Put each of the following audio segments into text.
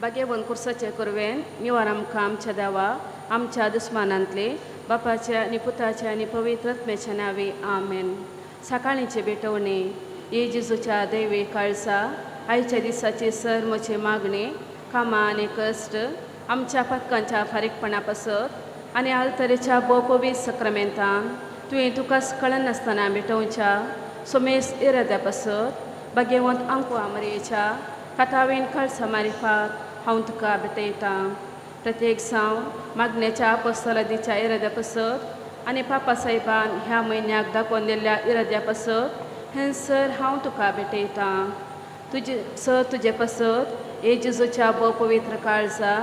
बागे वन कुर्साचे करवेन निवार आमकां आमच्या देवा आमच्या दुस्मानांतले बापाचे आनी पुताचे आनी पवित्र आत्म्याच्या नावे आमेन. सकाळीचे बेटवणे ये जेजूच्या दैवे काळजा आयच्या दिसाची सर म्हजे मागणे कामां आनी कश्ट आमच्या पथकांच्या फारीकपणा पासत आनी आल्तरेच्या बोपवी सक्रामेंतान तुवें तुकाच कळनासतना बेटवच्या सोमेस इराद्या पासत बागेवंत आंकू आमरेच्या कातावेन काळसा मारिफात हांव तुका भेटयतां. प्रत्येक साव मागण्याच्या अपोस्तलादीच्या इराद्या पासत आनी पापा साहेबान ह्या म्हयन्याक दाखोवन दिल्ल्या इराद्या पासत हेंसर हांव तुका भेटयतां. तुजे पासत हे जेजूच्या पवित्र काळजा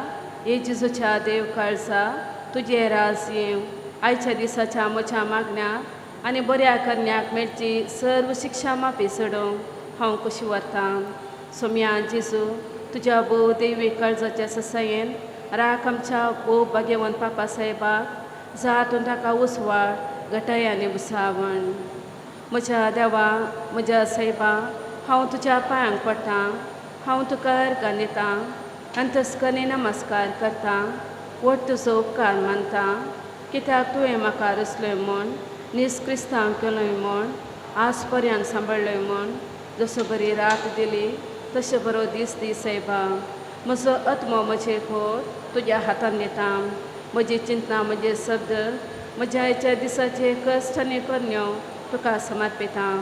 हे जेजूच्या देव काळजा तुजे राज येव आयच्या दिसाच्या म्हज्या मागण्याक आनी बऱ्या करण्याक मेळची सर्व शिक्षा माफी सोडूंक हांव कशी व्हरतां. सोम्या जेजू तुज्या भोव दैवी काळजाच्या ससायेन राख आमच्या भोव भाग्यवंत पापा साहेबाक जातून ताका उसवाड घटाय आनी बुसावण. म्हज्या देवा म्हज्या साहेबा हांव तुज्या पांयांक पडटां हांव तुका अर्गां दितां अंतस्कनी नमस्कार करतां वट तुजो उपकार मानतां कित्याक तुवें म्हाका रचलोय म्हूण निस्क्रिस्तांव केलोय म्हूण आज पर्यंत सांबाळलोय म्हूण जसो बरी रात दिली तशें बरो दीस दी साहेबा. म्हजो आत्मो म्हजे खोट तुज्या हातान दितां. म्हजी चिंतना म्हजे शब्द म्हज्या आयच्या दिसाचे कश्ट आनी करण्यो तुका समर्पितां.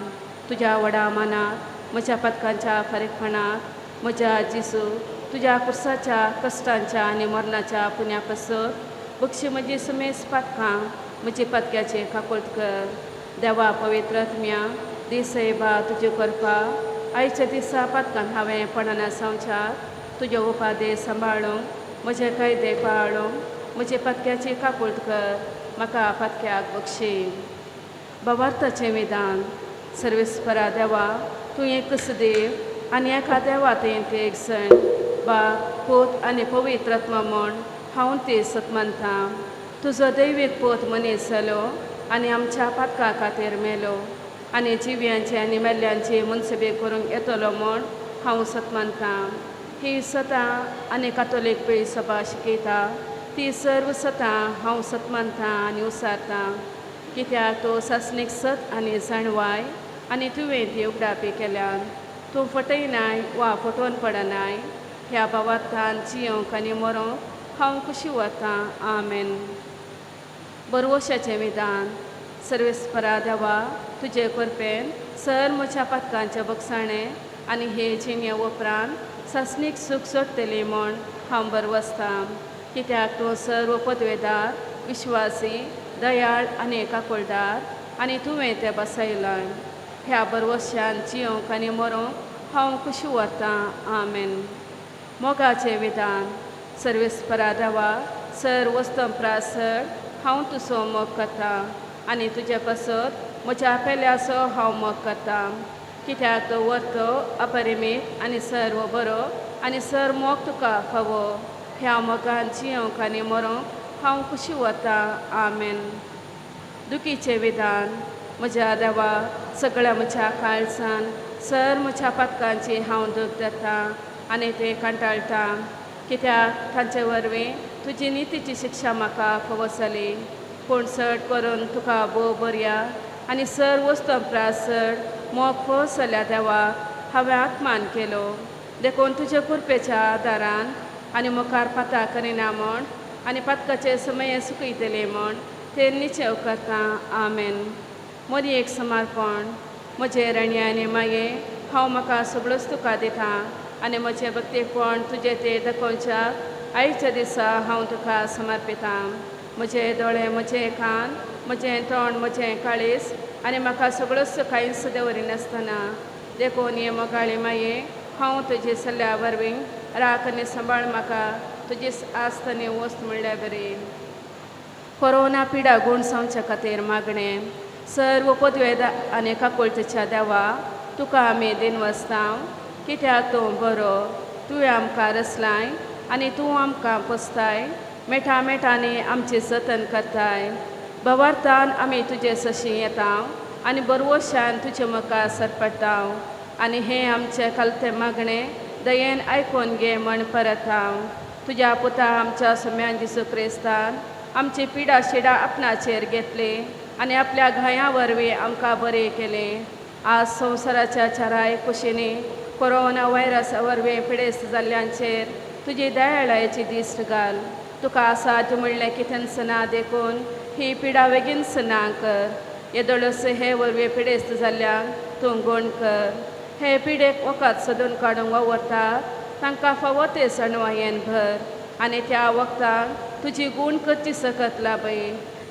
तुज्या व्हडा मानात म्हज्या पथकांच्या फारीकपणाक म्हज्या जेजू तुज्या कुर्साच्या कश्टांच्या आनी मरणाच्या पुण्या पासत बक्षी म्हजी सुमेस पथकां म्हजी पथक्याचे काकुळट कर. देवा पवित्र आत्म्या दी साहेबा तुजे करपाक आयच्या दिसा पथकांत हांवें पडना सावच्यार तुजे उपादे सांबाळूंक म्हजे कायदे पाळूंक म्हजे पथक्याची काकुळट कर. म्हाका पथक्याक बक्षी. भवार्थाचें विधान सर्वेस्परा देवा तूं एकच देव आनी एका देवातेंत एक सण बा पोत आनी पवित्र आत्मा म्हूण हांव ती सत मानतां. तुजो दैवीक पोत मनीस जालो आनी आमच्या पथका खातीर मेलो आनी जिव्यांचे आनी मेल्ल्यांची मुनसबी करूंक येतलो म्हूण हांव सत मानतां. ही सतां आनी कातोलीक पिळी सभा शिकयता ती सर्व सतां हांव सत मानतां आनी उसारतां कित्याक तूं सासणीक सत आनी जाणवाय आनी तुवें ती उगडापी केल्यान तूं फटयनाय वा फटोवन पडनाय. ह्या भावार्थान जियोंक आनी मरोंक हांव खुशी वतां. आमेन. बरवशाचें विधान सर्वेस्परा देवा तुजे करपेन सर म्हज्या पथकांचें बगसाणें आनी हे जिणे उपरांत सासणीक सूख सोडटली म्हूण हांव बरवसतां कित्याक तूं सर्व पदवेदार विश्वासी दयाळ आनी काकुळदार आनी तुवें तें बसयलां. ह्या बरवशान जियोंक आनी मरोंक हांव खुशी वतां. आमेन. मोगाचें विधान सर्वेस्परा देवा सर वस्तंप्रासड हांव तुजो मोग करतां आनी तुजे पासत म्हज्या पेल्याचो हांव मोग करतां कित्याक तो वर्तो अपरिमीत आनी सर्व बरो आनी सर मोग तुका फावो. ह्या मोगान जियोंक आनी मरोंक हांव खुशी वतां. आमेन. दुखीचें विधान म्हज्या देवा सगळ्या म्हज्या काळजान सर म्हज्या पथकांची हांव दूख धरतां आनी ते कंटाळटां कित्याक तांचे वरवीं तुजी नितीची शिक्षा म्हाका फावो जाली. पूण चड करून तुका भोव बऱ्या आनी सर वस्तंप्रासड मोग फावो जाल्या देवाक हांवें आत्मान केलो देखून तुजे कृपेच्या आदारान आनी मुखार पाता करिना म्हूण आनी पथकाचे समय सुकयतले म्हूण ते निचेव करतां. आमेन. मोदी एक समर्पण म्हजे रणी आनी माये हांव म्हाका सगळोच तुका दितां आनी म्हजें भक्तीपण तुजे ते दाखोवच्याक आयच्या दिसा हांव तुका समर्पितां. म्हजे दोळे म्हजे कान म्हजें तोंड म्हजें काळीज आनी म्हाका सगळोच कांयच दवरिनासतना देखून हे मोगाळी माये हांव तुजे सल्ल्या वरवीं राख आनी सांबाळ म्हाका तुजी आस्त आनी वस्त म्हणल्यार बरी. कोरोना पिडा गूण जावच्या खातीर मागणें सर्व पदवेदार आनी काकुळटेच्या देवा तुका आमी दिनवसतां कित्याक तूं बरो तुवें आमकां रचलाय आनी तूं आमकां पोसताय मेठा मेठांनी आमची जतन करताय. भवार्थान आमी तुजे सशी येतां आनी बरवशान तुजे मुखार सरपडटां आनी हें आमचें कलतें मागणें दयेन आयकून घे म्हण परत हांव तुज्या पुता आमच्या सुम्यान जिसू क्रिस्तान आमची पिडा शिडा आपणाचेर घेतली आनी आपल्या घाया वरवीं आमकां बरें केलें. आज संवसाराच्या चाराय कुशींनी कोरोना व्हायरसा वरवीं पिडेस्त जाल्ल्यांचेर तुजी दयाळायेची दिश्ट घाल. तुका आसा तूं म्हणलें कितेंसना देखून ही पिडा बेगीन सना कर. येदोळस हे वरवीं पिडेस्त जाल्ल्यांक तूं गूण कर. हे पिडेक वखद सोदून काडूंक वावरतात तांकां फावो ते सणवायेन भर आनी त्या वखदाक तुजी गूण करची सकत लाभय.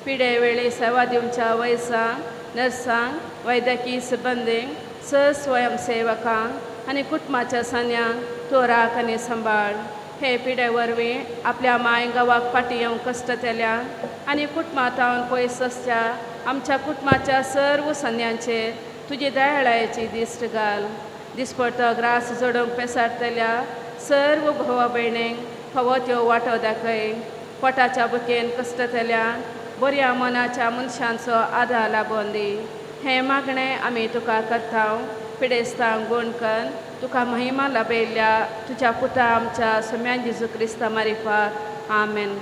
पिडे वेळी सेवा दिवच्या वयसांक नर्सांक वैद्यकीय सिबंदींक स्वयंसेवकांक आनी कुटुंबाच्या सन्यांक तूं राख आनी सांबाळ. हे पिडे वरवीं आपल्या माय गांवाक फाटीं येवंक कश्ट केल्यांक आनी कुटुंबांतावन पयस आसच्या आमच्या कुटुंबाच्या सर्व सन्यांचेर तुजी दयाळायेची दिश्ट घाल. दिसपडतो ग्रास जोडूंक पेसारतल्या सर्व भावा भयणींक फावो त्यो वांटो दाखय. पोटाच्या बुकेन कश्ट केल्यांक बऱ्या मनाच्या मनशांचो आदार लाबोवन दी. हें मागणें आमी तुका करतांव पिडेस्तांक गूण कर. तुका महिमा लाभयल्ल्या तुज्या पुता आमच्या सुम्यान जेजू क्रिस्ता मारिफात. आमेन.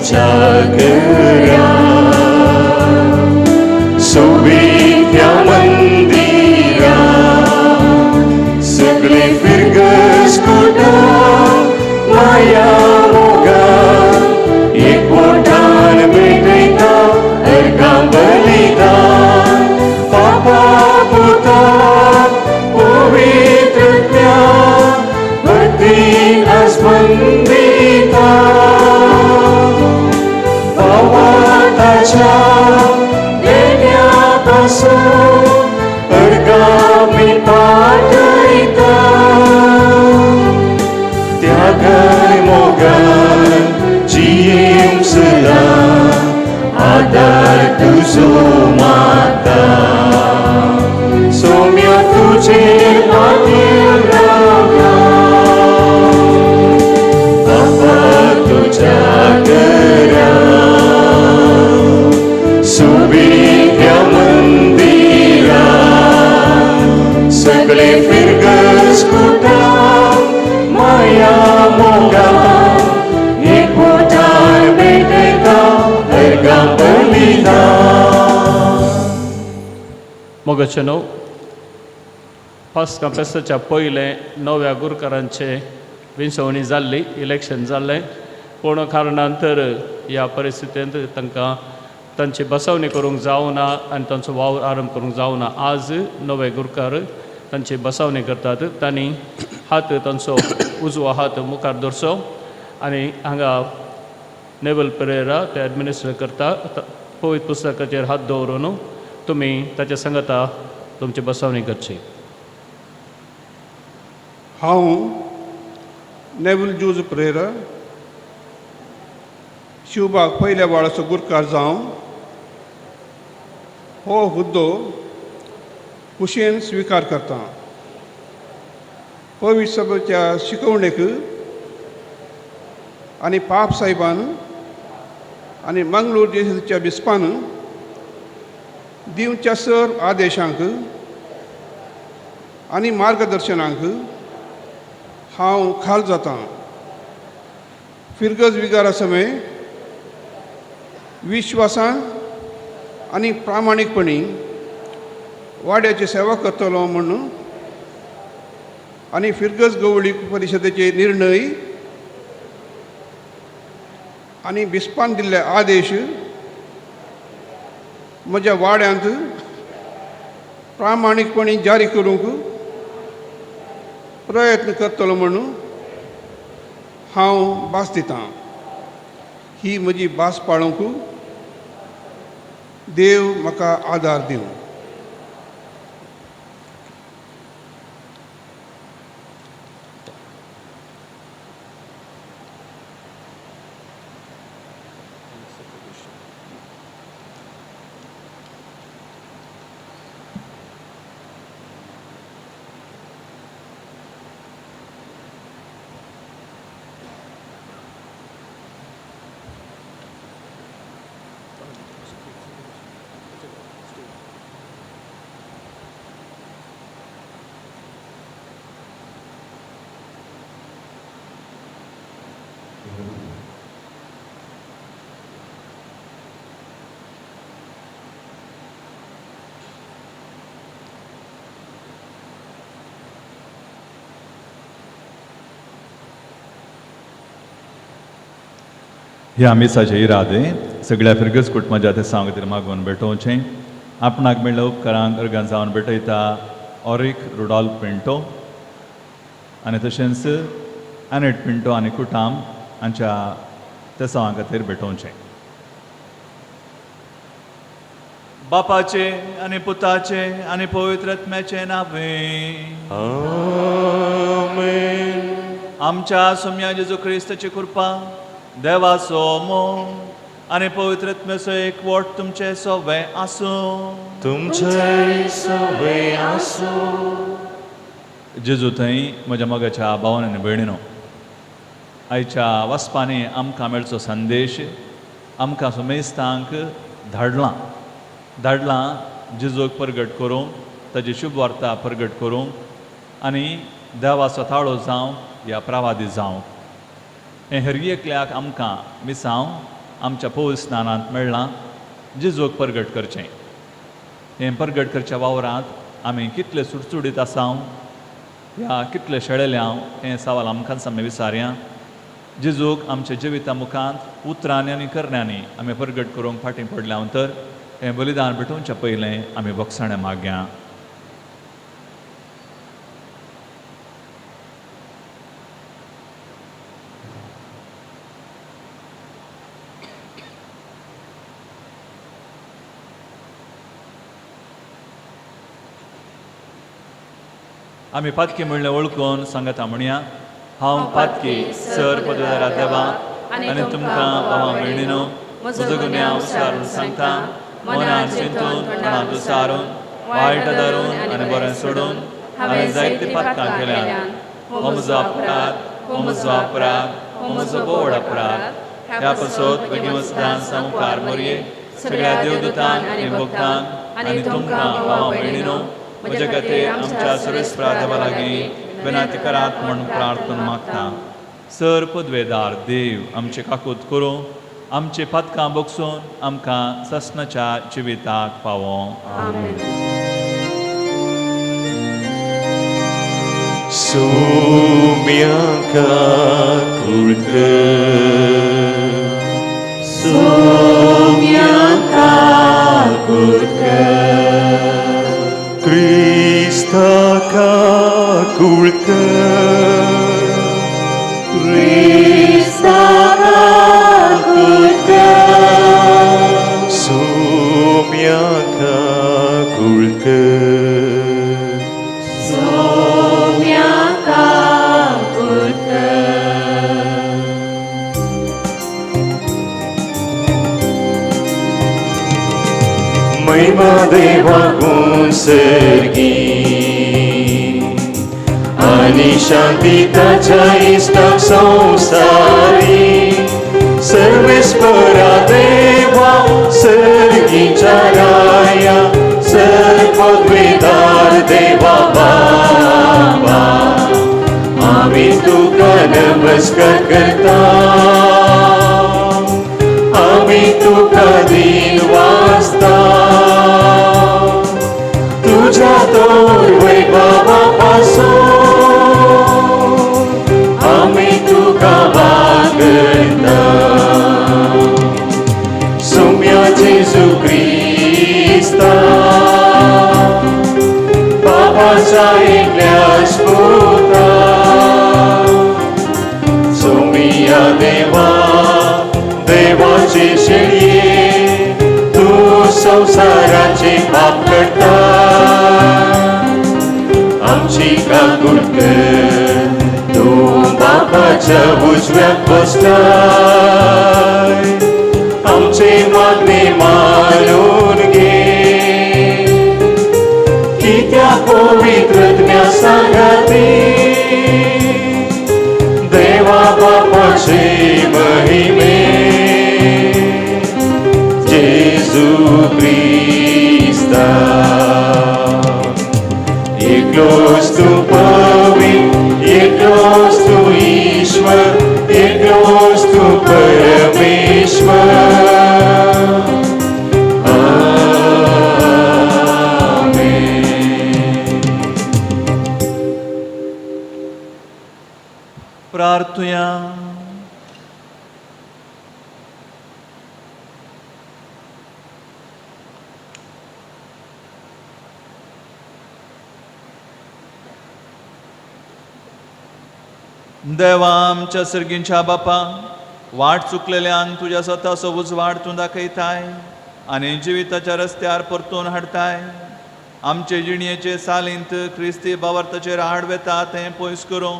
जागरा सोबीत्या मंदिरा सगळे फिरगस कोटा माया मोगा एकवटान भेटयता अर्गां बलिदान पापा पुता पवित्रत्या भक्तीन आस्पंदिता देण्यापासून अर्गामी पाठयता त्यागान मोगान जियेंक सदा आदार तुजो माता सोम्या तुजेर हातीर रावला बापा तुज्या घरा सोबीत्या मंदिरा सगळे फिरगस कोटा माया मोगा एकवटान भेटयता अर्गां बलिदान. मोगाचेनो पास्का फेस्ताच्या पयले नव्या गुरकारांचे विंचवणी जाल्ली, इलेक्शन जाल्लें, पूण कारणांतर ह्या परिस्थितींत तांकां तांची बसवणी करूंक जावना आनी तांचो वावर आरंभ करूंक जावना. आज नवे गुरकार तांची बसवणी करतात. तांणी हात तांचो उजवो हात मुखार दवरचो आनी हांगा नेवल पेरेरा ते एडमिनिस्ट्रेट करता. पवित्र पुस्तकाचेर हात दवरून तुमी ताच्या सांगता तुमची बसवणी करची. हांव नेवल जूज पेरेरा शिवबाग पयल्या वाडाचो गुरकार जावन हो हुद्दो खुशेन स्विकार करता. पवित्र सभेच्या शिकवणेक आनी पाप साहेबान आनी मंगळूर देशाच्या बिस्पान दिवच्या सर आदेशांक आनी मार्गदर्शनांक हांव खाल जाता. फिरगज विगारा समय विश्वासान आनी प्रामाणीकपणी वाड्याची सेवा करतलो म्हूण आणि फिरगस गवळी परिशदेचे निर्णय आणि बिस्पान दिल्ले आदेश म्हज्या वाड्यांत प्रामाणीकपणी जारी करूंक प्रयत्न करतलो म्हणून हांव भास दितां. ही म्हजी भास पाळूंक देव म्हाका आदार दिवं. ह्या मिसाचे इरादे सगळ्या फिरगस कुटुंबाच्या ते सांगतीर मागून भेटोवचें. आपणाक मेळ्ळ्या उपकारांक अर्गां जावन भेटयता ऑरिक रुडॉल्फ पिंटो आनी तशेंच एनेट पिंटो आनी कुटाम हांच्या त्या सवां खातीर भेटोवचें. बापाचे आनी पुताचे आनी पवित्र आत्म्याचे नांवें आमेन. आमच्या सोम्या जेजू क्रिस्ताची कृपा देवाचो मोग आनी पवित्र आत्म्याचो एकवट तुमचे सवे आसूं. तुमचे सवे आसूं. जेजू थंय म्हज्या मोगाच्या भावान आनी भयणीनो, आयच्या वचपांनी आमकां मेळचो संदेश आमकां सुमेस्तांक धाडलां जेजूक परगट करूंक, ताची शुभ वार्ता परगट करूंक आनी देवाचो ताळो जावं ह्या प्रवादी जावं. हें हर एकल्याक आमकां मिसांव आमच्या पवित्र स्नानांत मेळ्ळां जेजूक परगट करचें. हें परगट करच्या वावरांत आमी कितले सुटसुडीत आसांव ह्या कितले शेळेल्यांव हें सवाल आमकां सामकें विचारया. जेजूक आमच्या जिविता मुखांत उतरांनी आनी करण्यांनी आमी परगट करूंक फाटीं पडल्या तर हें बलिदान भेटोवच्या पयलें आमी भोगसाणें मागया. आमी पातकी म्हणलें वळखून सांगता म्हणया, हांव पातकी सर पदवेदारा देवा आनी तुमकां भावां भयणीनो म्हजो गुन्यांव विचारून सांगता. मनान चिंतून तोंडांत विचारून वायट धरून आनी बरें सोडून हांवें जायती पातकां केल्यात. हो म्हजो अपराध, हो म्हजो अपराध, हो म्हजो बोड अपराध. ह्या पासत बेगीन वचतां संवकार मरये सगळ्या देवदूतांक आनी भक्तांक आनी तुमकां भावां भयणीनो म्हजे खातीर आमच्या सर्वेस्परा देवा लागीं विनंती करात म्हूण प्रार्थना मागता. सर पदवेदार देव आमचे काकूत करूं, आमचे पातकां बोगसून आमकां ससनाच्या जिविताक पावों. सोम्याका कुळकर, सोम्याका कुळकर, क्रिस्ताका कुळकर, क्रिस्ताका कुळकर, सोम्याका कुळकर, सोम्याका कुळकर. महिमा देवाकून सर्गी आनी शांती ताच्या इष्टाक संवसारी. सर्वेस्परा देवा सर्गीच्या राया, सर पदवेदार देवा बाबा, आमी तुका नमस्कार करता. आमी तुका दिन वाजता. तुझ्या तोर वैभवा पासून आमची काकूळ कर. तूं बापाच्या उजव्याक बसलाय, आमचे मागणे मानून घे. कित्याक पवित्रत्म्या सांगाती देवा बापाचे महिमे. जेजू क्रिस्ता एकलोच तूं पवित्र, एकलोच तूं ईश्वर, एकलोच तूं परमेश्वर. प्रार्थुया. देवा आमच्या सर्गींच्या बापा, वाट चुकलेल्यांक तुझ्या स्वताचो उजवाड तूं दाखयताय आनी जिविताच्या रस्त्यार परतून हाडताय. आमचे जिणयेचे सालींत क्रिस्ती भावार्थाचेर आडवेता तें पयस करूं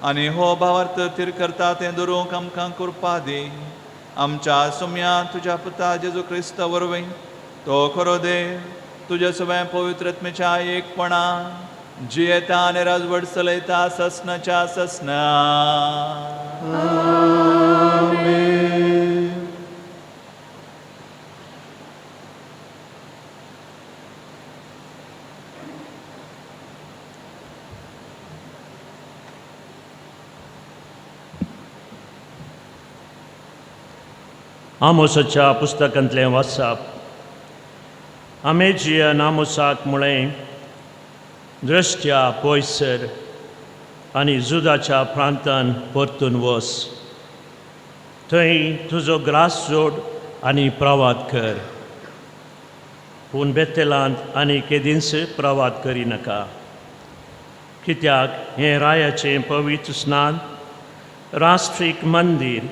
आनी हो भावार्थ थीर करता तें धरूंक आमकां कृपा दी. आमच्या सुम्या तुज्या पुता जेजू क्रिस्ता वरवीं तो खरो देव तुजे सगळ्या पवित्रत्मेच्या एकपणा जियेता आनी राजवट चलयता ससनाच्या ससना. आमोसाच्या पुस्तकांतलें वाचप. आमेजिया नामोसाक मुळें दृश्ट्या पयसर आनी जुदाच्या प्रांतान परतून वच. थंय तुजो ग्रास जोड आनी प्रवाद कर, पूण बेतेलांत आनी केदींच प्रवाद करिनाका. कित्याक हें रायाचें पवित्र स्नान राष्ट्रीक मंदीर.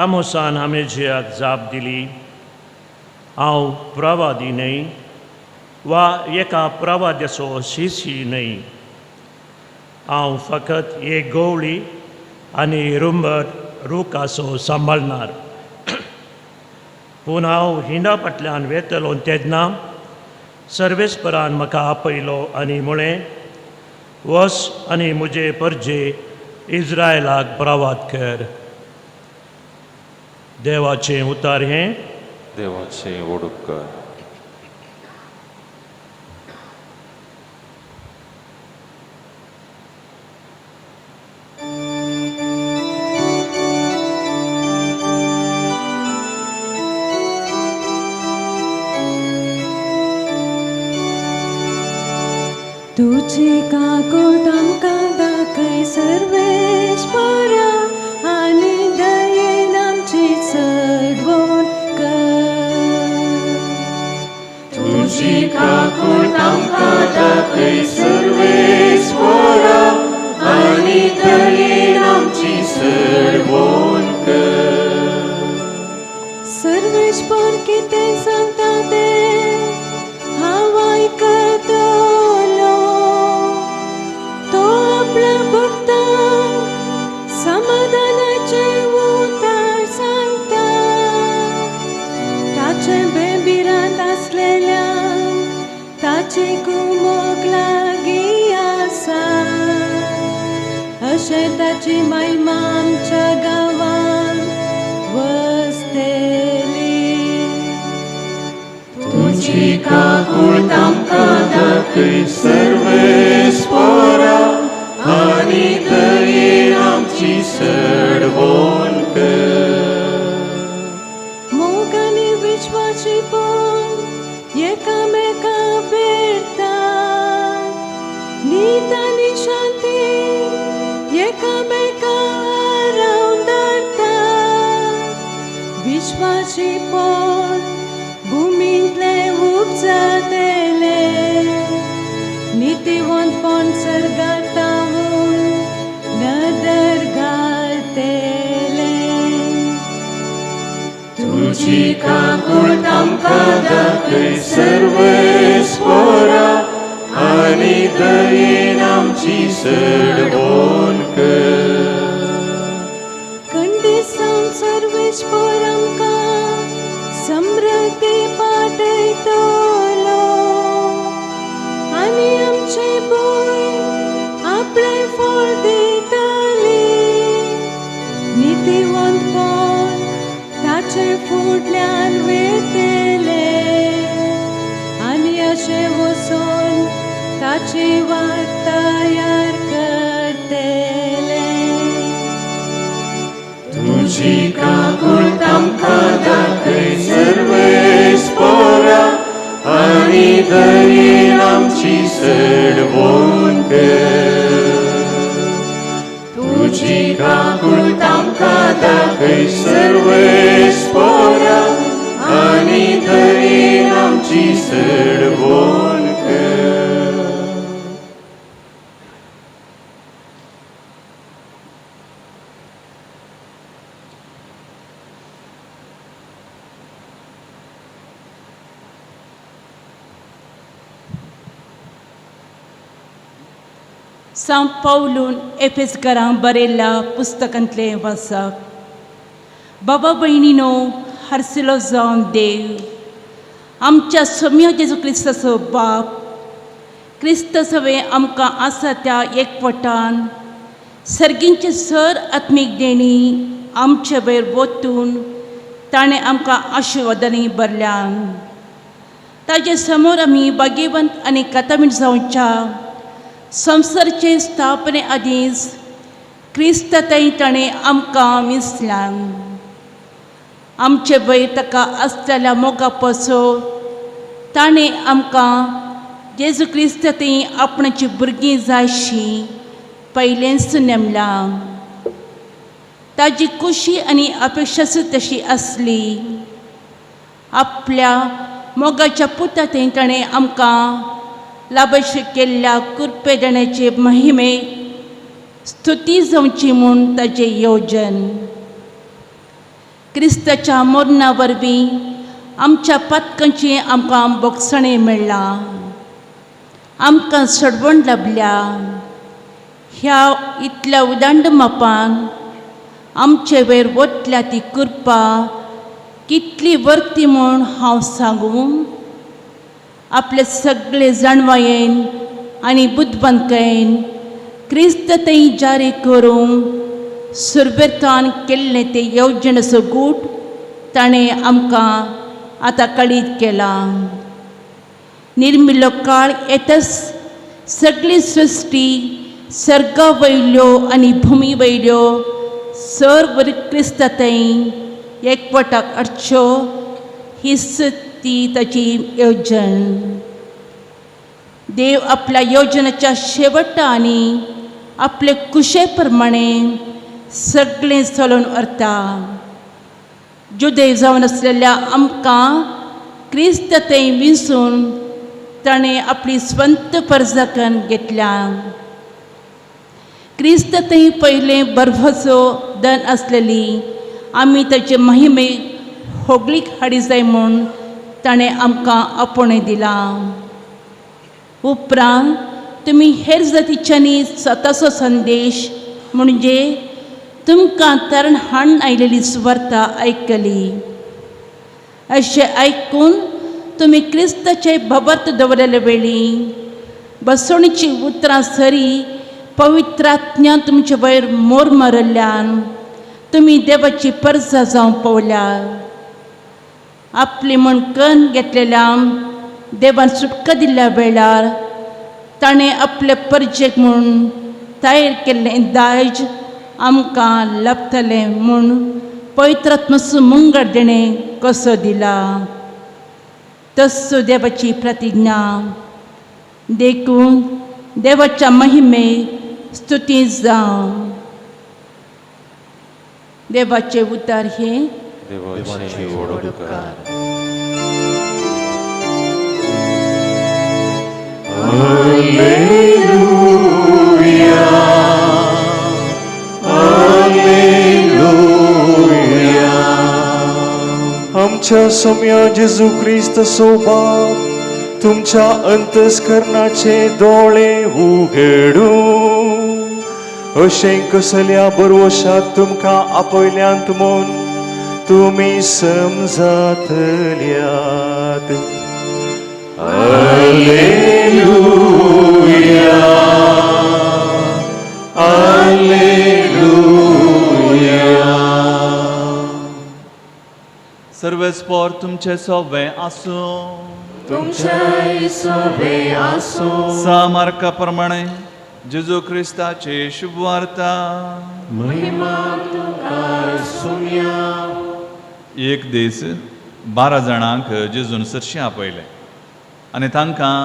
आमोसान आमेजियाक जाप दिली, हांव प्रवादी न्हय वा एका प्रवाद्याचो शिशी न्हय. हांव फकत एक गवळी आनी रुंबट रुखाचो सांबाळणार. पूण हांव हिंडा फाटल्यान वेतलो तेन्ना सर्वेस्परान म्हाका आपयलो आनी म्हळें, वच आनी म्हजे परजे इस्रायलाक प्रवाद कर. देवाचें उतार हें. देवाचें ओडूक कर. तुझी काकूळ आमकां दाखय सर्वेश्वरा आनी दयेन आमची चडवण कर. तुझी काकूळ आमकां दाखय सर्वेस्परा आनी दयेन आमची चडवण कर. सर्वेश्वर कितें सांगता तें हांव आयकतलो. तो आपल्या भक्तांक समाधानाचे उतार सांगता. ताचे बेबिरांत आसलेल्यांक ताची कुमोक लागीं आसा. अशें ताची महिमा आमच्या गांवांत वसतेली. तुझी काकूळ आमकां दाखय सर्वेस्परा आनी दयेन आमची चडवण कर. मोग आनी विश्वासीपण एकामेका भेटता. नीत आनी शांती एकामेका रावन धरता. विश्वासीपण भुमींतले उपजातेले. नितीवंतपण सर्गात तावून नदर घालतेले. तुझी काकूळ आमकां दाखय सर्वेस्परा आनी दयेन आमची सडवण कर. कंडिसांव सर्वेश्वर आमकां समृद्धी पाठयतलो आनी आमचे भूंय आपले फळ दितली. नितीवंतपण ताचे फुडल्यान वेतले आनी अशे वचून ताची वाट तयार करतले. तुझी काकूळट आमकां दाखय सर्वेस्परा आनी दयेन आमची सडवण कर. तुझी काकूळट आमकां दाखय सर्वेस्परा आनी दयेन आमची सडवण कर. सांत पौलून एफेसकारांक बरयल्ल्या पुस्तकांतलें वाचप. बाबा भयणीनो, हारसिलो जावन देव आमच्या सोम्य जेजू क्रिस्ताचो बाप, क्रिस्त सवे आमकां आसा त्या एकवटान सर्गींचे सर आत्मीक देणी आमचे वयर वतून ताणें आमकां आशिर्वादांनी भरल्यान. ताजे समोर आमी भाग्यवंत आनी कातामीण जावच्या संवसाराचे स्थापने आदींच क्रिस्त थंय ताणें आमकां विसल्यान. आमचे वयर ताका आसलेल्या मोगा पासो ताणें आमकां जेजू क्रिस्त थंय आपणाची भुरगीं जायशीं पयलेंच नेमलां. ताजी खुशी आनी अपेक्षा तशी आसली. आपल्या मोगाच्या पुता थंय ताणें आमकां लाभशीक केल्ल्या कुरपेदण्याचे महिमेक स्तुती जावची म्हूण ताचें येवजन. क्रिस्ताच्या मरणा वरवीं आमच्या पातकांची आमकां बोगसणें मेळ्ळां, आमकां सडवण लाभल्या. ह्या इतल्या उदांड मापान आमचे वयर वतल्या ती कृपा कितली वर्ती म्हूण हांव सांगूं. आपले सगळे जाणवायेन आनी बुद्धवंतकायेन क्रिस्त थंय जारी करूंक सुरवेतान केल्लें तें येवजणेचो गूट ताणें आमकां आतां कळीत केला. निर्मिल्लो काळ येतच सगळी सृश्टी सर्गा वयल्यो आनी भुमी वयल्यो सर्व क्रिस्त थंय एकवटाक हाडच्यो हीच ती ताची येवजण. देव आपल्या येवजणेच्या शेवटा आनी आपले कुशे प्रमाणे सगळें चलोवन व्हरता. जुदे जावन आसलेल्या आमकां क्रिस्त थंय विंसून ताणें आपली स्वंत परजाकन घेतल्या. क्रिस्त थंय पयलें बर्फाचो दन आसलेली आमी ताचे महिमेक होगलीक हाडी जाय म्हूण ताणें आमकां आपणें दिलां. उपरांत तुमी हेर जातीच्यांनी स्वताचो संदेश म्हणजे तुमकां तरण हाडून आयलेली सुवार्ता आयकली. अशें आयकून तुमी क्रिस्ताचे भबर्त दवरले वेळी बसवणेची उतरां सरी पवित्रात्म्या तुमचे वयर मोर मारल्ल्यान तुमी देवाची परजा जावंक पावल्या. आपली म्हण कन्न घेतलेल्या देवान सुटका दिल्ल्या वेळार ताणें आपले परजेक म्हूण तयार केल्लें दायज आमकां लाभतलें म्हूण पवित्रात्म्याचो मुंगट देणें कसो दिला. तसो देवाची प्रतिज्ञा देखून देवाच्या महिमेक स्तुती जावं. देवाचे उतार हे देवाची ओडकार. Hallelujah, hallelujah. आमच्या सोम्या जेजू क्रिस्त बाप, तुमच्या अंतस्करणाचे दोळे उघडू अशें कसल्या बरवशात तुमकां आपयल्यांत म्हूण तुमी समजतल्यात. Alleluia, Alleluia. सर्वेस्पोर तुमचे सोबे आसूं. तुमचे सोबे आसूं. सामार्का प्रमाणे जेजू क्रिस्ताची शुभ वार्ता. महिमा तुका सुमया. एक दीस 12 जाणांक जेजून सरशी आपयले आनी तांकां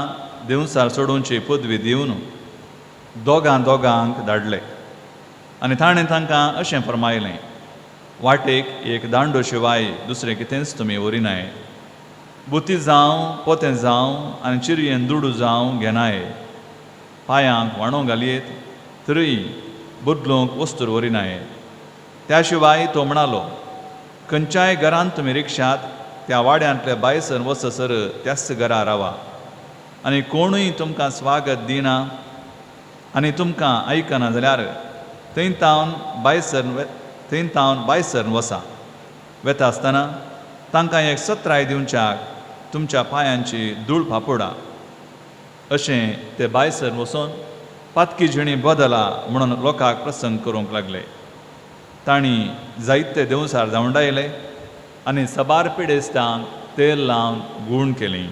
देंवचार सोडोवची पदवी दिवन दोगांक धाडले आनी ताणें तांकां अशें फरमायलें, वाटेक एक दांडो शिवाय दुसरें कितेंच तुमी व्हरिनाय. बुती जावं, पोतें जावं आनी चिरयेन दुडू जावं घेनाय. पांयांक वाणो घालयेत तरी बदलूंक वस्तूर व्हरिनाय. त्या शिवाय तो म्हणालो, खंयच्याय घरांत तुमी रिक्षात त्या वाड्यांतल्या बायसन वचसर त्याच घरा रावा आनी कोणूय तुमकां स्वागत दिना आनी तुमकां आयकना जाल्यार थंय तावन बायसर वसा. वेता आसतना तांकां एक सत्राय दिवच्याक तुमच्या पांयांची धूळ फापोडा. अशें ते बायसर वचून पातकी जिणी बदला म्हणून लोकांक प्रसंग करूंक लागले. तांणी जायते देंवचार धांवडायले आनी सबार पिडेस्तांक तेल लावन गूण केली.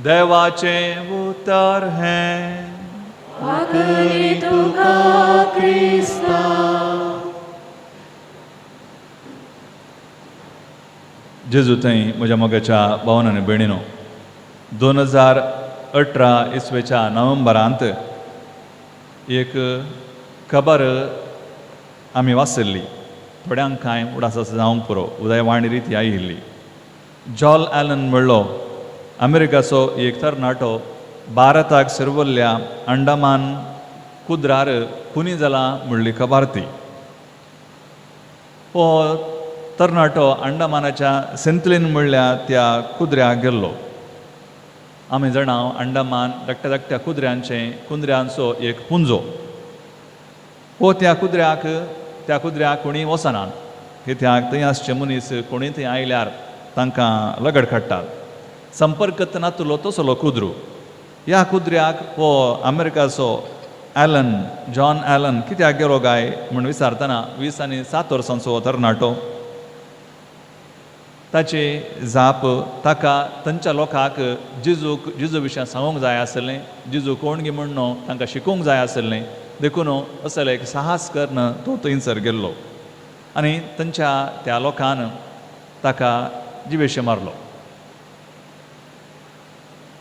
देवाचें उतर हें. वाकली तुका क्रिस्ता. जेजू थंय म्हज्या मोगाच्या भावान आनी भयणीनो, 2018 इसवेच्या नोव्हेंबरांत एक खबर आमी वाचल्ली. थोड्यांक कांय उडास जावंक पुरो उदयवाणी रिती आयिल्ली. जॉल ॲलन म्हणलो अमेरिकाचो एक तरणाटो भारताक सरवल्ल्या अंडमान कुद्रार खुनी जाला म्हणली खबर ती. हो तरणाटो अंडमानाच्या सेंतलीन म्हणल्या त्या कुद्र्याक गेल्लो. आमी जाणाव अंडमान धाकट्या कुंद्र्यांचो एक पुंजो. हो त्या कुद्र्याक कोणी वचनात, कित्याक थंय आसचे मनीस कोणी थंय आयल्यार तांकां लगड काडटात. संपर्कत नातलो तसलो कुद्रू. ह्या कुद्र्याक हो अमेरिकाचो जॉन ॲलन कित्याक गेलो काय म्हूण विचारतना 20 आनी 7 वर्सांचो तरणाटो ताची जाप ताका तांच्या लोकांक जेजू विशयां सांगूंक जाय आसलें. जेजू कोण गे म्हण तांकां शिकोवंक जाय आसलें. देखून असले एक साहस करन तो थंयसर गेल्लो आनी तांच्या त्या लोकान ताका जिवेशी मारलो.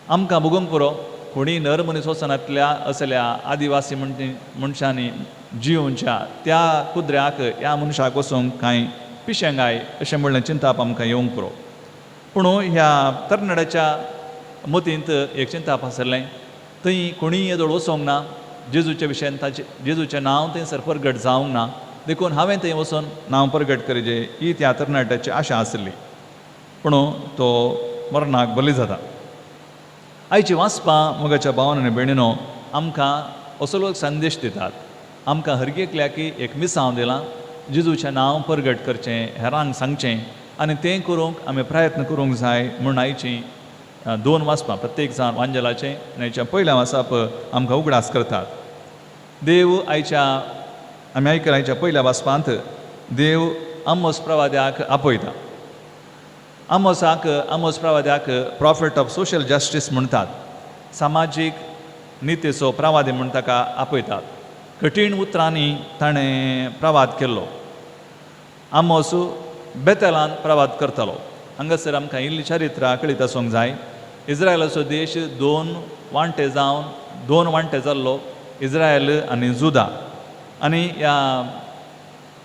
आमकां भोगूंक पुरो कोणी नर मनीस वचनांतल्या असल्या आदिवासी मनशांनी जिवच्या त्या कुद्र्याक ह्या मनशाक वचूंक कांय पिशेंगाय अशें म्हणलें चिंताप आमकां येवंक पुरो. पूण ह्या तरणाट्याच्या मतींत एक चिंताप आसलें, थंय कोणीय येदोळ वचोंक ना. जेजूच्या विशयान जेजूचें नांव थंयसर परगट जावंक ना. देखून हांवें थंय वचून नांव परगट करचें ही त्या तरणाट्याची आशा आसली. पूण तो मरणाक बली जाता. आयची वाचपां मोगाच्या भावान आनी भयणीनो आमकां असलो संदेश दितात. आमकां हरकेकल्या की एक मिसांव दिलां. जेजूचें नांव परगट करचें, हेरांक सांगचें आनी तें करूंक आमी प्रयत्न करूंक जाय म्हूण आयची 2 वाचपां प्रत्येक जाण वांजेलाचें आनी हेच्या पयल्या वाचप आमकां उगडास करतात. देव आमी आयकलां हेच्या पयल्या वाचपांत देव आमोस प्रवाद्याक आपयता. आमोस प्रवाद्याक प्रॉफिट ऑफ सोशल जस्टीस म्हणटात. सामाजीक नितीचो प्रवादी म्हूण ताका आपयतात. कठीण उतरांनी ताणें प्रवाद केल्लो. आमोस बेतेलांत प्रवाद करतालो. हांगासर आमकां इल्ली चारित्रां कळीत आसूंक जाय. इस्रायलाचो देश 2 वांटे जाल्लो, इस्रायल आनी जुदा. आनी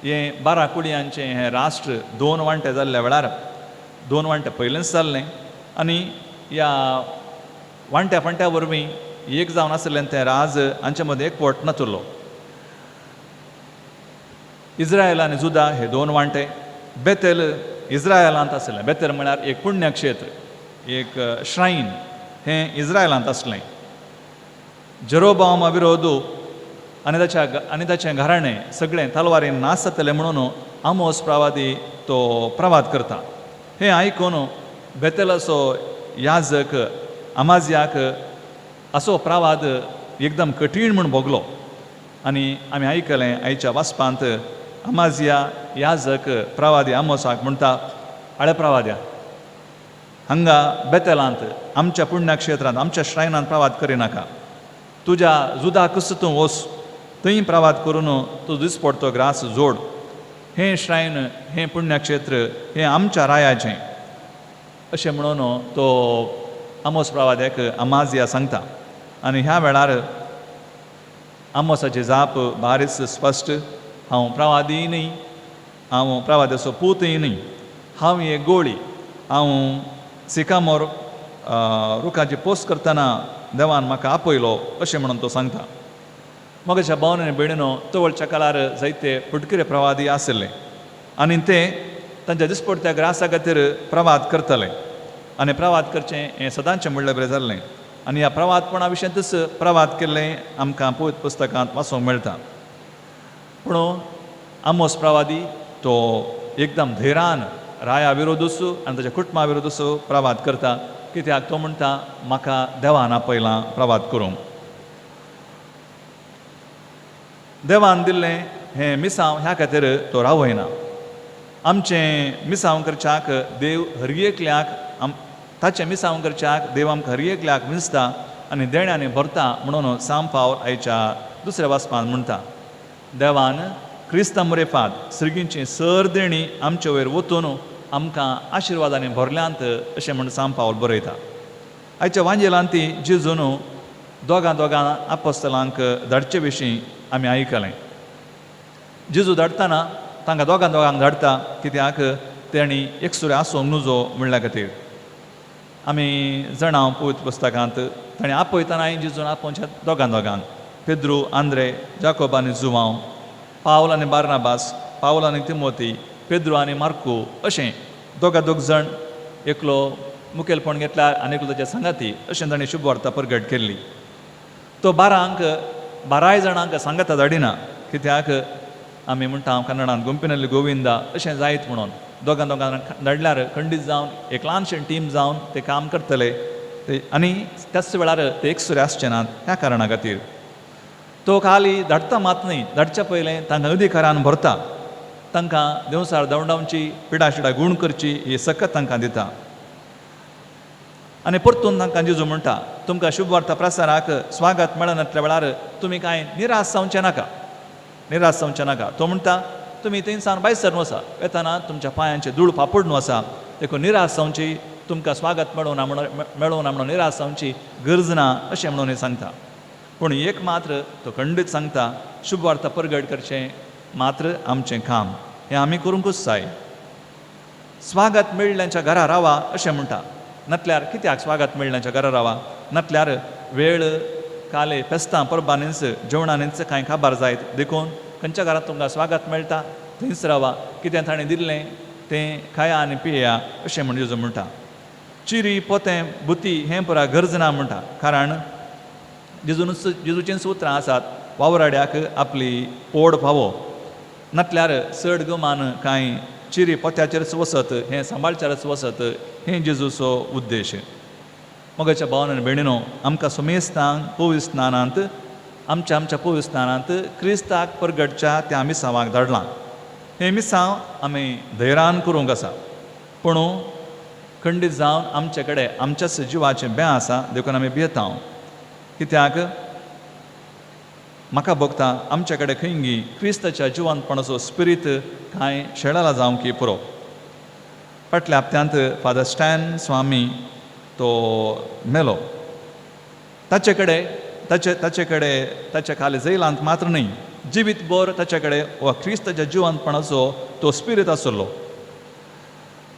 हे 12 कुडयांचें हें राष्ट्र 2 वांटे जाल्ल्या वेळार 2 वांटे पयलेंच जाल्लें आनी ह्या वांट्या फांट्या वरवीं एक जावन आसलें तें राज हांचे मदीं एकवट नातुरलो. इस्रायल आनी जुदा हे 2 वांटे. बेतेल इज्रायलांत आसलें. बेतेल म्हळ्यार एक पुण्यक्षेत्र, एक श्राईन हें इज्रायलांत आसलें. जेरोबामा विरोधू आनी ताचें घराणें सगळें तलवारीन नास जातलें म्हणून आमोस प्रवादी तो प्रवाद करता. हें आयकून बेतेलाचो याजक अमाजियाक असो प्रवाद एकदम कठीण म्हूण भोगलो. आनी आमी आयकलें आयच्या वाचपांत अमाजिया याजक प्रवादी आमोसाक म्हणटा, आळे प्रवाद्या, हांगा बेतेलांत आमच्या पुण्यक्षेत्रांत आमच्या श्रायनांत प्रवाद करिनाका. तुज्या जुदा कसो तूं वच, थंय प्रवाद करून तुजो दिसपडतो ग्रास जोड. हें श्रायन, हें पुण्यक्षेत्र हें आमच्या रायाचें अशें म्हणून तो आमोस प्रवाद्याक अमाजिया सांगता. आनी ह्या वेळार आमोसाची जाप बारीच स्पश्ट, हांव प्रवादी न्ही, हांव प्रवाद्याचो पूतय न्ही, हांव एक गोळी, हांव सिकामोर रुखाची पोस करतना देवान म्हाका आपयलो अशें म्हणून तो सांगता. मोगाच्या भावनांनी भयणीनो, तवळच्या काळार जायते फुटकिरे प्रवादी आशिल्ले आनी ते तांच्या दिसपडट्या ग्रासा खातीर प्रवाद करतले. आनी प्रवाद करचें हें सदांचें म्हणलें बरें जाल्लें. आनी ह्या प्रवादपणा विशयींच प्रवाद केल्लें आमकां पवित्र पुस्तकांत वाचूंक मेळटा. पूण आमोस प्रवादी तो एकदम धैर्यान राया विरोधूच आनी ताच्या कुटुंबा विरोधूच प्रवाद करता. कित्याक तो म्हणटा, म्हाका देवान आपयलां प्रवाद करूंक. देवान दिल्लें हें मिसांव ह्या खातीर तो रावयना. आमचें मिसांव करच्याक देव हर एकल्याक ताचें मिसांव करच्याक देव आमकां हर एकल्याक विंचता आनी देण्यांनी भरता म्हणून साम पावल आयच्या दुसऱ्या वाचपांत म्हणटा, देवान क्रिस्ता मुरेफाद सर्गींची सर देणी आमचे वयर वतून आमकां आशिर्वादांनी भरल्यांत अशें म्हूण साम पावल बरयता. आयच्या वांजेलांती जेजून दोगां आपोस्तलांक धाडचे विशीं आमी आयकलें. जेजू धाडटना तांकां दोगांक धाडटा, कित्याक तेणी एकसुरे आसूंक नजो म्हणल्या खातीर. आमी जाणां पवित्र पुस्तकांत ताणें आपयतनाय जेजून आपोवचे दोगांक, पेद्रू, आंद्रे, जाकोब आनी जुवांव, पावल आनी बार्नाबास, पावल आनी तिमोती, पेद्रू आनी मार्कू, अशें दोग जाण एकलो मुखेलपण घेतल्यार आनी एकलो ताच्या सांगाती, अशें ताणें शुभ वार्ता परगट केल्ली. तो 12 जाणांक सांगाता धाडिना, कित्याक आमी म्हणटा कन्नडांत गुंपिनल्ली गोविंदा अशें जायत म्हणून. दोगां धाडल्यार खंडीत जावन एक ल्हानशें टीम जावन ते काम करतले आनी त्याच वेळार ते एकसुरे आसचे नात. ह्या कारणा खातीर तो खाली धाडटा मात न्ही, धाडच्या पयलें तांकां अधिकारान भरता. तांकां देवसार दवडावची, पिडाशिडा गूण करची ही सकत तांकां दिता. आनी परतून तांकां जेजू म्हणटा, तुमकां शुभ वार्ता प्रसाराक स्वागत मेळनातल्या वेळार तुमी कांय निराश जावचें नाका. तो म्हणटा, तुमी थंयसान भायर सरून वचा, येताना तुमच्या पांयांचे धूळ फापड न्हू आसा, देखून निराश जावची, तुमकां स्वागत मेळूं ना म्हणून निराश जावची गरज ना अशें म्हणून हें सांगता. पूण एक मात्र तो खंडीत सांगता, शुभ वार्ता परगट करचें मात्र आमचें काम, हें आमी करूंकूच जाय. स्वागत मेळिल्ल्यांच्या घरा रावा अशें म्हणटा. नातल्यार कित्याक स्वागत मेळिल्ल्यांच्या घरा रावा? नातल्यार वेळ काले फेस्तां परबांनीच जेवणांनीच कांय खबर जायत, देखून खंयच्या घरांत तुमकां स्वागत मेळटा थंयच रावा, कितें ताणें दिल्लें तें खाया आनी पिया अशें म्हण जेजू म्हणटा. चिरी, पोतें, बुती हें पुरा गरज ना म्हणटा. कारण जेजूचीं सुत्रां आसात, वावराड्याक आपली पोड फावो, नातल्यार चड गमान कांय चिरी पोत्याचेरच वसत, हें सांबाळच्यारच वसत, हें जेजूचो उद्देश. मोगाच्या भावांनी भयणीनो, आमकां सुमेस्तांक पवित्र स्नानांत आमच्या पवित्र स्नानांत क्रिस्ताक परगटच्या त्या मिसावाक धाडलां. हें मिसांव आमी धैर्यान करूंक आसा, पूण खंडीत जावन आमचे कडेन आमच्याच जिवाचें बें आसा, देखून आमी भियेता. कित्याक म्हाका भोगता आमचे कडेन खंयी क्रिस्ताच्या जिवंतपणाचो स्पिरीट कांय शेळाला जावं की पुरो. फाटल्या हप्त्यांत फादर स्टॅन स्वामी तो मेलो. ताचे कडेन ताचे खाली जैलांत मात्र न्ही, जिवीत भर ताचे कडेन हो क्रिस्ताच्या जिवंतपणाचो तो स्पिरीट आसलो.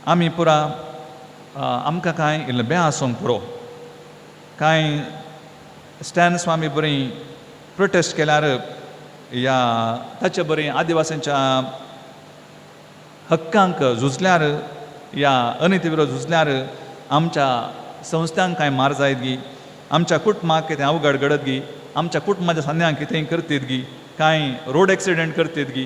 आमी पुरा आमकां कांय इल्लें बें आसूंक पुरो. कांय स्टॅन स्वामी बरी प्रोटेस्ट केल्यार ताचे बरी आदिवासींच्या हक्कांक झुजल्यार ह्या अनिती विरोध झुजल्यार आमच्या संस्थांक कांय मार जायत गी, आमच्या कुटुंबाक कितें अवघड घडत गी, आमच्या कुटुंबाच्या सांद्यांक कितेंय करतीत गी, कांय रोड एक्सिडेंट करतीत गी,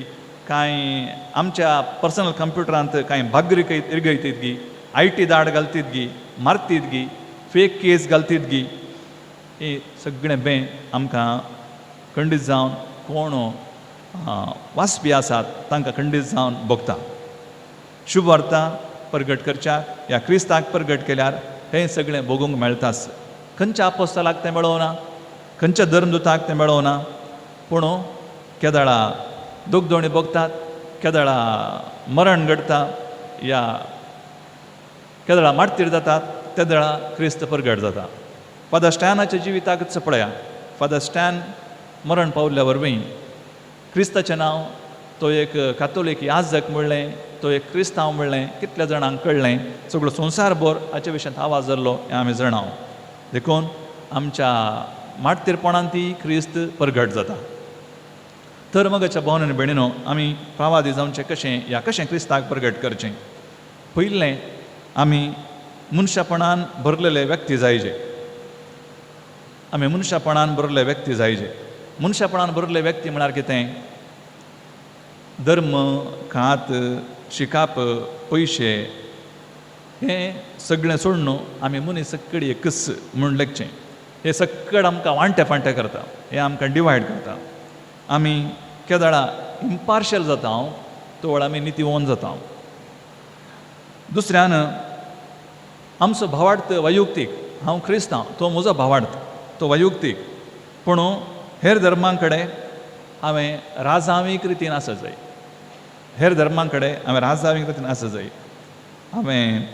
कांय आमच्या पर्सनल कंप्युटरांत कांय भाग इरगयतीत गी, IT दाड घालतीत गी, मारतीत गी, फेक केस घालतीत गी, हे सगळें बें आमकां खंडीत जावन कोण वाचपी आसात तांकां खंडीत जावन भोगता. शुभ वार्ता प्रगट करच्याक ह्या क्रिस्ताक प्रगट केल्यार हें सगळें भोगूंक मेळटाच. खंयच्या आपोस्तलाक तें मेळोवना, खंयच्या धर्मदुताक तें मेळोवना, पूण केदाळा दोगदोणी भोगतात, केदाळा मरण घडटा, या केदाळा मार्तीर जातात, तेदाळा क्रिस्त प्रगट जाता. फादर स्टॅनाच्या जिविताकच पळया. फादर स्टॅन मरण पावल्ल्या वरवीं क्रिस्ताचें नांव तो एक कातोलीक याजक म्हणलें, तो एक क्रिस्तांव म्हणलें, कितल्या जाणांक कळ्ळें, सगळो संवसारभर हाचे विशयांत आवाज जाल्लो हें आमी जाणाव. देखून आमच्या मार्तीरपणान ती क्रिस्त प्रगट जाता. तर मगाच्या भावन आनी भयणीनो, आमी फावादी जावचें कशें, या कशें क्रिस्ताक प्रगट करचें. पयलें आमी मनशापणान भरलेले व्यक्ती जायचे. आमी मनशापणान भरले व्यक्ती जायचे. मनशापणान भरले व्यक्ती म्हळ्यार कितें? धर्म, खात, शिकाप, पयशे हें सगळें सोडून आमी मनीस सक्कड एकच म्हूण लेखचें. हें सक्कड आमकां वांटे फांटे करता, हें आमकां डिवायड करता. आमी केदाळा इम्पार्शियल जाता, तो वेळ आमी नितीवोन जाता. दुसऱ्यान आमचो भावार्थ वैयक्तीक, हांव क्रिस्तांव, तो म्हजो भावार्थ, तो वैयक्तीक, पूण हेर धर्मां कडेन हांवें राजावीक रितीन आसत जाय. हेर धर्मां कडेन हांवें राजावीक रितीन आसत जाय. हांवें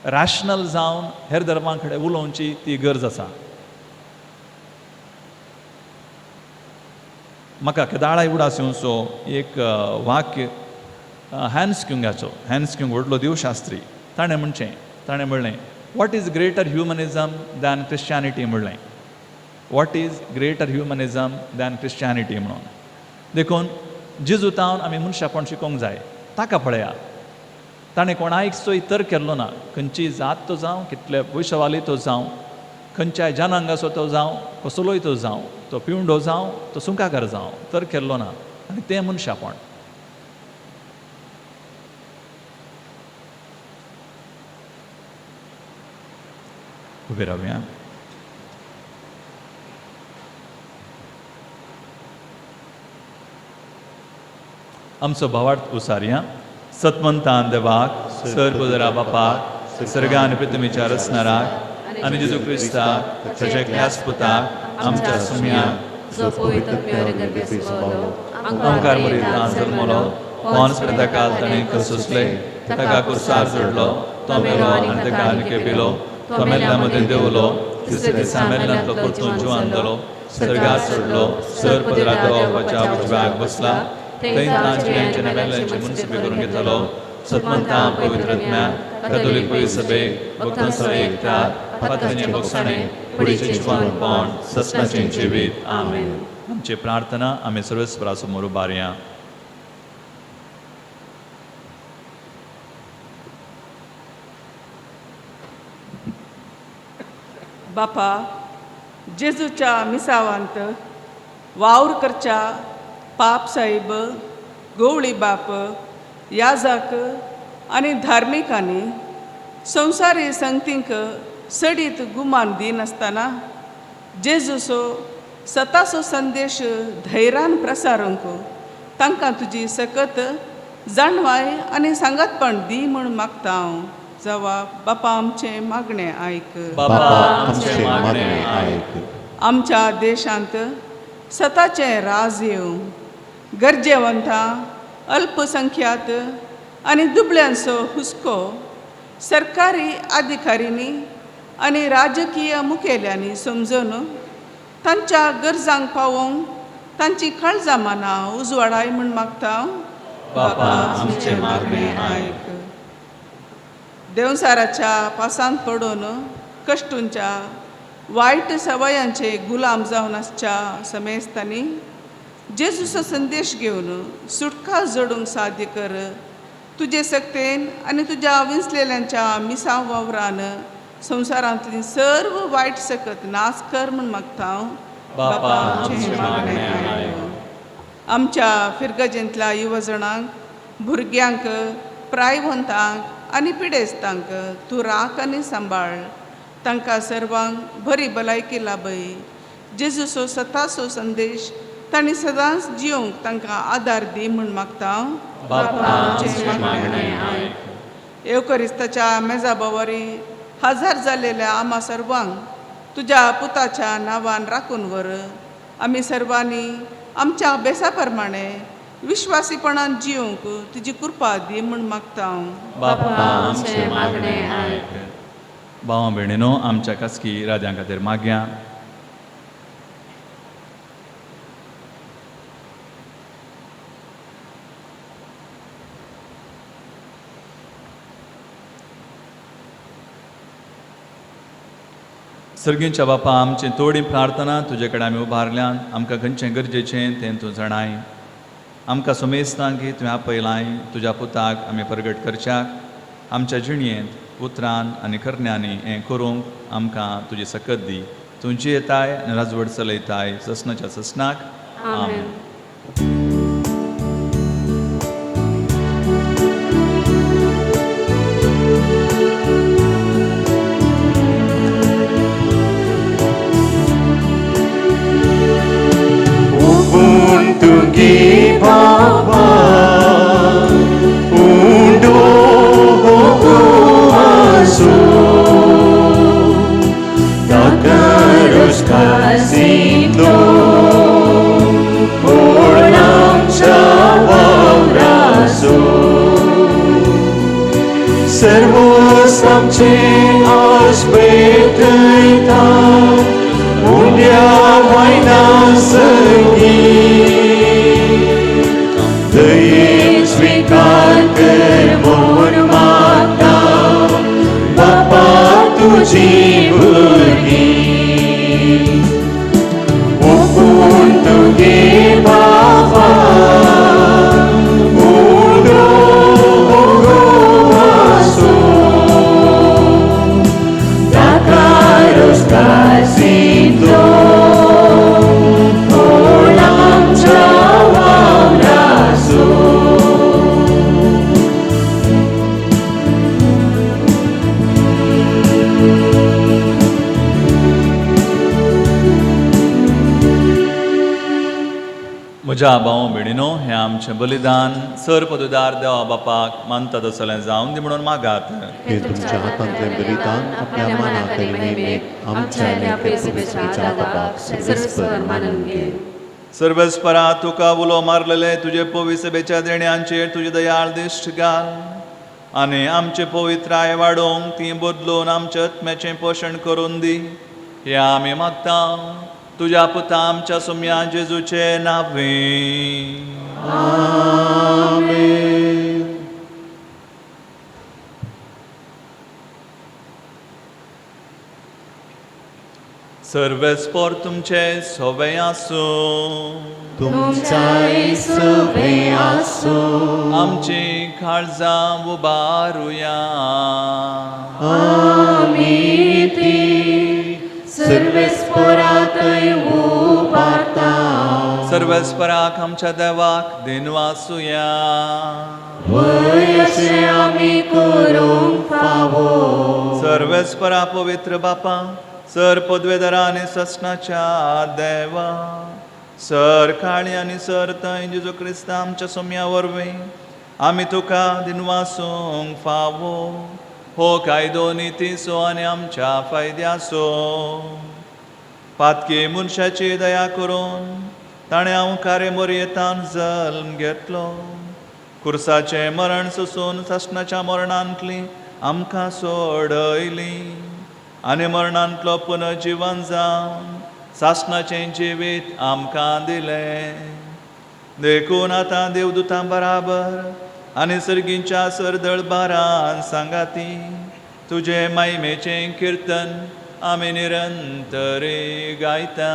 रॅशनल जावन हेर धर्मां कडेन उलोवची ती गरज आसा. म्हाका केदाळा उडासूंचो एक वाक्य हॅन्स क्युंगाचो व्हडलो देवशास्त्री, ताणें म्हणलें वॉट इज ग्रेटर ह्युमनिजम दॅन क्रिश्चॅनिटी म्हणलें. वॉट इज ग्रेटर ह्युमनिजम दॅन क्रिश्चॅनिटी म्हणून. देखून जेजुतावन आमी मनशापण शिकोवंक जाय. ताका पळया, ताणें कोणायचो इतर केल्लो ना. खंयची जात तो जावं, कितले पयशेवाली तो जावं, खंयच्याय जनांगाचो तो जावं, कसलोय तो जावं, तो पिवंडो जावं, तो सुंकाकार जावं, तर केल्लो ना. आनी तें मनशापण. उबे रावया. आमचो भावार्थ उसारया. सतमंतान देवाक, सर्वोदरा बापाक, सर्गान पितमीच्या रचणाराक आनी जेजू क्रिस्ताक, ताच्या एकल्याच पुताक, आमच्या सुम्याक, जो पवित्र गर्भे सवलो, ओंकार मरितान जल्मलो, पोंस काल ताणें कसुसले, ताका कुर्सार जोडलो, तो मेलो आनी ताका आनीक पिलो, तो मेल्ल्या मदीं देंवलो, तिसऱ्या दिसा मेल्ल्यांतलो परतून जिवान जालो, सर्गार चडलो, सर्वोदरा देवाच्या उजव्याक बसला, थंय तांचे मेल्ल्यांची मुनसिफी करून घेतलो. सतमंतां पवित्र आत्म्याक, कातोलीक पवित्र सभेक, भक्तांचो एकठार, पातळेचें भोगसाणें, फुडेचें जिवानपण, सस्नाचें जिवीत. आमेन. आमची प्रार्थना आमी सर्वेस्परा समोर उबारया. बापा, जेजूच्या मिसावांत वावर करच्या पाप साहेब, गवळी बाप, याजक आनी धार्मिकांनी संवसारी संगतींक सडीत गुमान दिनासतना जेजूचो सताचो संदेश धैर्यान प्रसारूंक तांकां तुजी सकत जाणवाय आनी सांगातपण दी म्हूण मागता हांव. जवाब. बापा, आमचें मागणें आयक. आमच्या देशांत सताचें राज येवं. गरजेवंतां, अल्पसंख्याक आनी दुबळ्यांचो हुस्को सरकारी अधिकाऱ्यांनी आनी राजकीय मुखेल्यांनी समजून तांच्या गरजांक पावोवंक तांची काळजां मनां उजवाडाय म्हूण मागता. बापा, आमचें मागणें आयक. देवसाराच्या पासांत पडून कश्टूंच्या वायट सवयांचे गुलाम जावन आसच्या समेस्तांनी जेजूचो संदेश घेवन सुटका जोडूंक साध्य कर. तुजे सक्तेन आनी तुज्या विंचलेल्यांच्या मिसांव वावरान संवसारांतली सर्व वायट सकत नाश कर म्हूण मागता हांव. बापा आमचे मागणें आयक. आमच्या फिरगजेंतल्या युवजणांक भुरग्यांक प्रायवंतांक आनी पिडेस्तांक तूं राख आनी सांबाळ. तांकां सर्वांक बरी भलायकी लाभय. जेजूचो सताचो संदेश तांणी सदांच जियोंक तांकां आदार दी म्हूण मागता हांव. बापा आमचे मागणें आयक. एवकरिस्ताच्या मेजा बोवारी हजार जाल्लेल्या आम्हा सर्वांक तुज्या पुताच्या नांवान राखून व्हर. आमी सर्वांनी आमच्या अभ्यासा प्रमाणे विश्वासीपणान जियोंक तुजी कृपा दी म्हूण मागता हांव. बापा आमचे मागणें आयक. भावां भयणीनो, आमच्या खासगी राद्यां खातीर मागया. सर्गींच्या बापा, आमची थोडी प्रार्थना तुजे कडेन आमी उबारल्यान आमकां खंयचें गरजेचें तें तूं जाणाय. आमकां सुमेस्तां की तुवें आपयलाय तुज्या पुताक आमी प्रगट करच्याक. आमच्या जिणयेंत उतरान आनी करण्यांनी हें करूंक आमकां तुजी सकत दी. तूं जियेताय आनी राजवट चलयताय ससनाच्या ससनाक. आमेन. Tungi Baba Undo Aso Takarus Kasito Orlam Shawam Raso Servos Amche Aspeteita Undia Vaina Segi Dăim svicar कर मोर माता बापा तुझी भुरगी ओपून तुगे बाबा उडो आसो ताका रोस्कासितो म्हज्या भाव भयणीनो, हें आमचें बलिदान सर पदवीदार देवा बापाक मानता तसलें जावन दी म्हणून मागात. हे तुमच्या हातांतलें बलिदान आपल्या मानांतले मेमेक आमच्या आनी पवित्र बापाक सर्वस्वर मानून घे. सर्वेस्परा तुका उलो मारलेले तुजे पवित्र सभेच्या देण्यांचेर तुजी दयाळ दिश्ट घाल आनी आमचे पवित्राय वाडोवंक ती बदलून आमच्या आत्म्याचें पोशण करून दी. हें आमी मागता तुज्या पुता आमच्या सुम्या जेजूचे नांवे. आमेन. सर्वेस्पर तुमचे सोबे आसूं. तुमचाय सवे आसो. आमची काळजां उबारुया. आमी ती सर्वेस्पराकय उबारता. सर्वेस्पराक आमच्या देवाक दिन वासुया. वय अशें आमी करूंक फावो. सर्वेस्परा पवित्र बापा, सर पदवेदारा आनी ससनाच्या देवा, सर काळी आनी सर थंय जेजू क्रिस्त आमच्या सोम्या वरवीं आमी तुका दिनवासूंक फावो. हो कायदो नितीसो आनी आमच्या फायद्याचो. पातकी मनशाची दया करून ताणें हांव कारे मोरयेतान जल्म घेतलो. कुर्साचें मरण सोसून ससनाच्या मरणांतली आमकां सोडयली आनी मरणांतलो पुनर्जीवन जावन सासणाचें जिवीत आमकां दिलें. देखून आतां देवदूतां बराबर आनी सर्गींच्या सरदळबारान सांगाती तुजे महिमेचें किर्तन आमी निरंतरी गायता.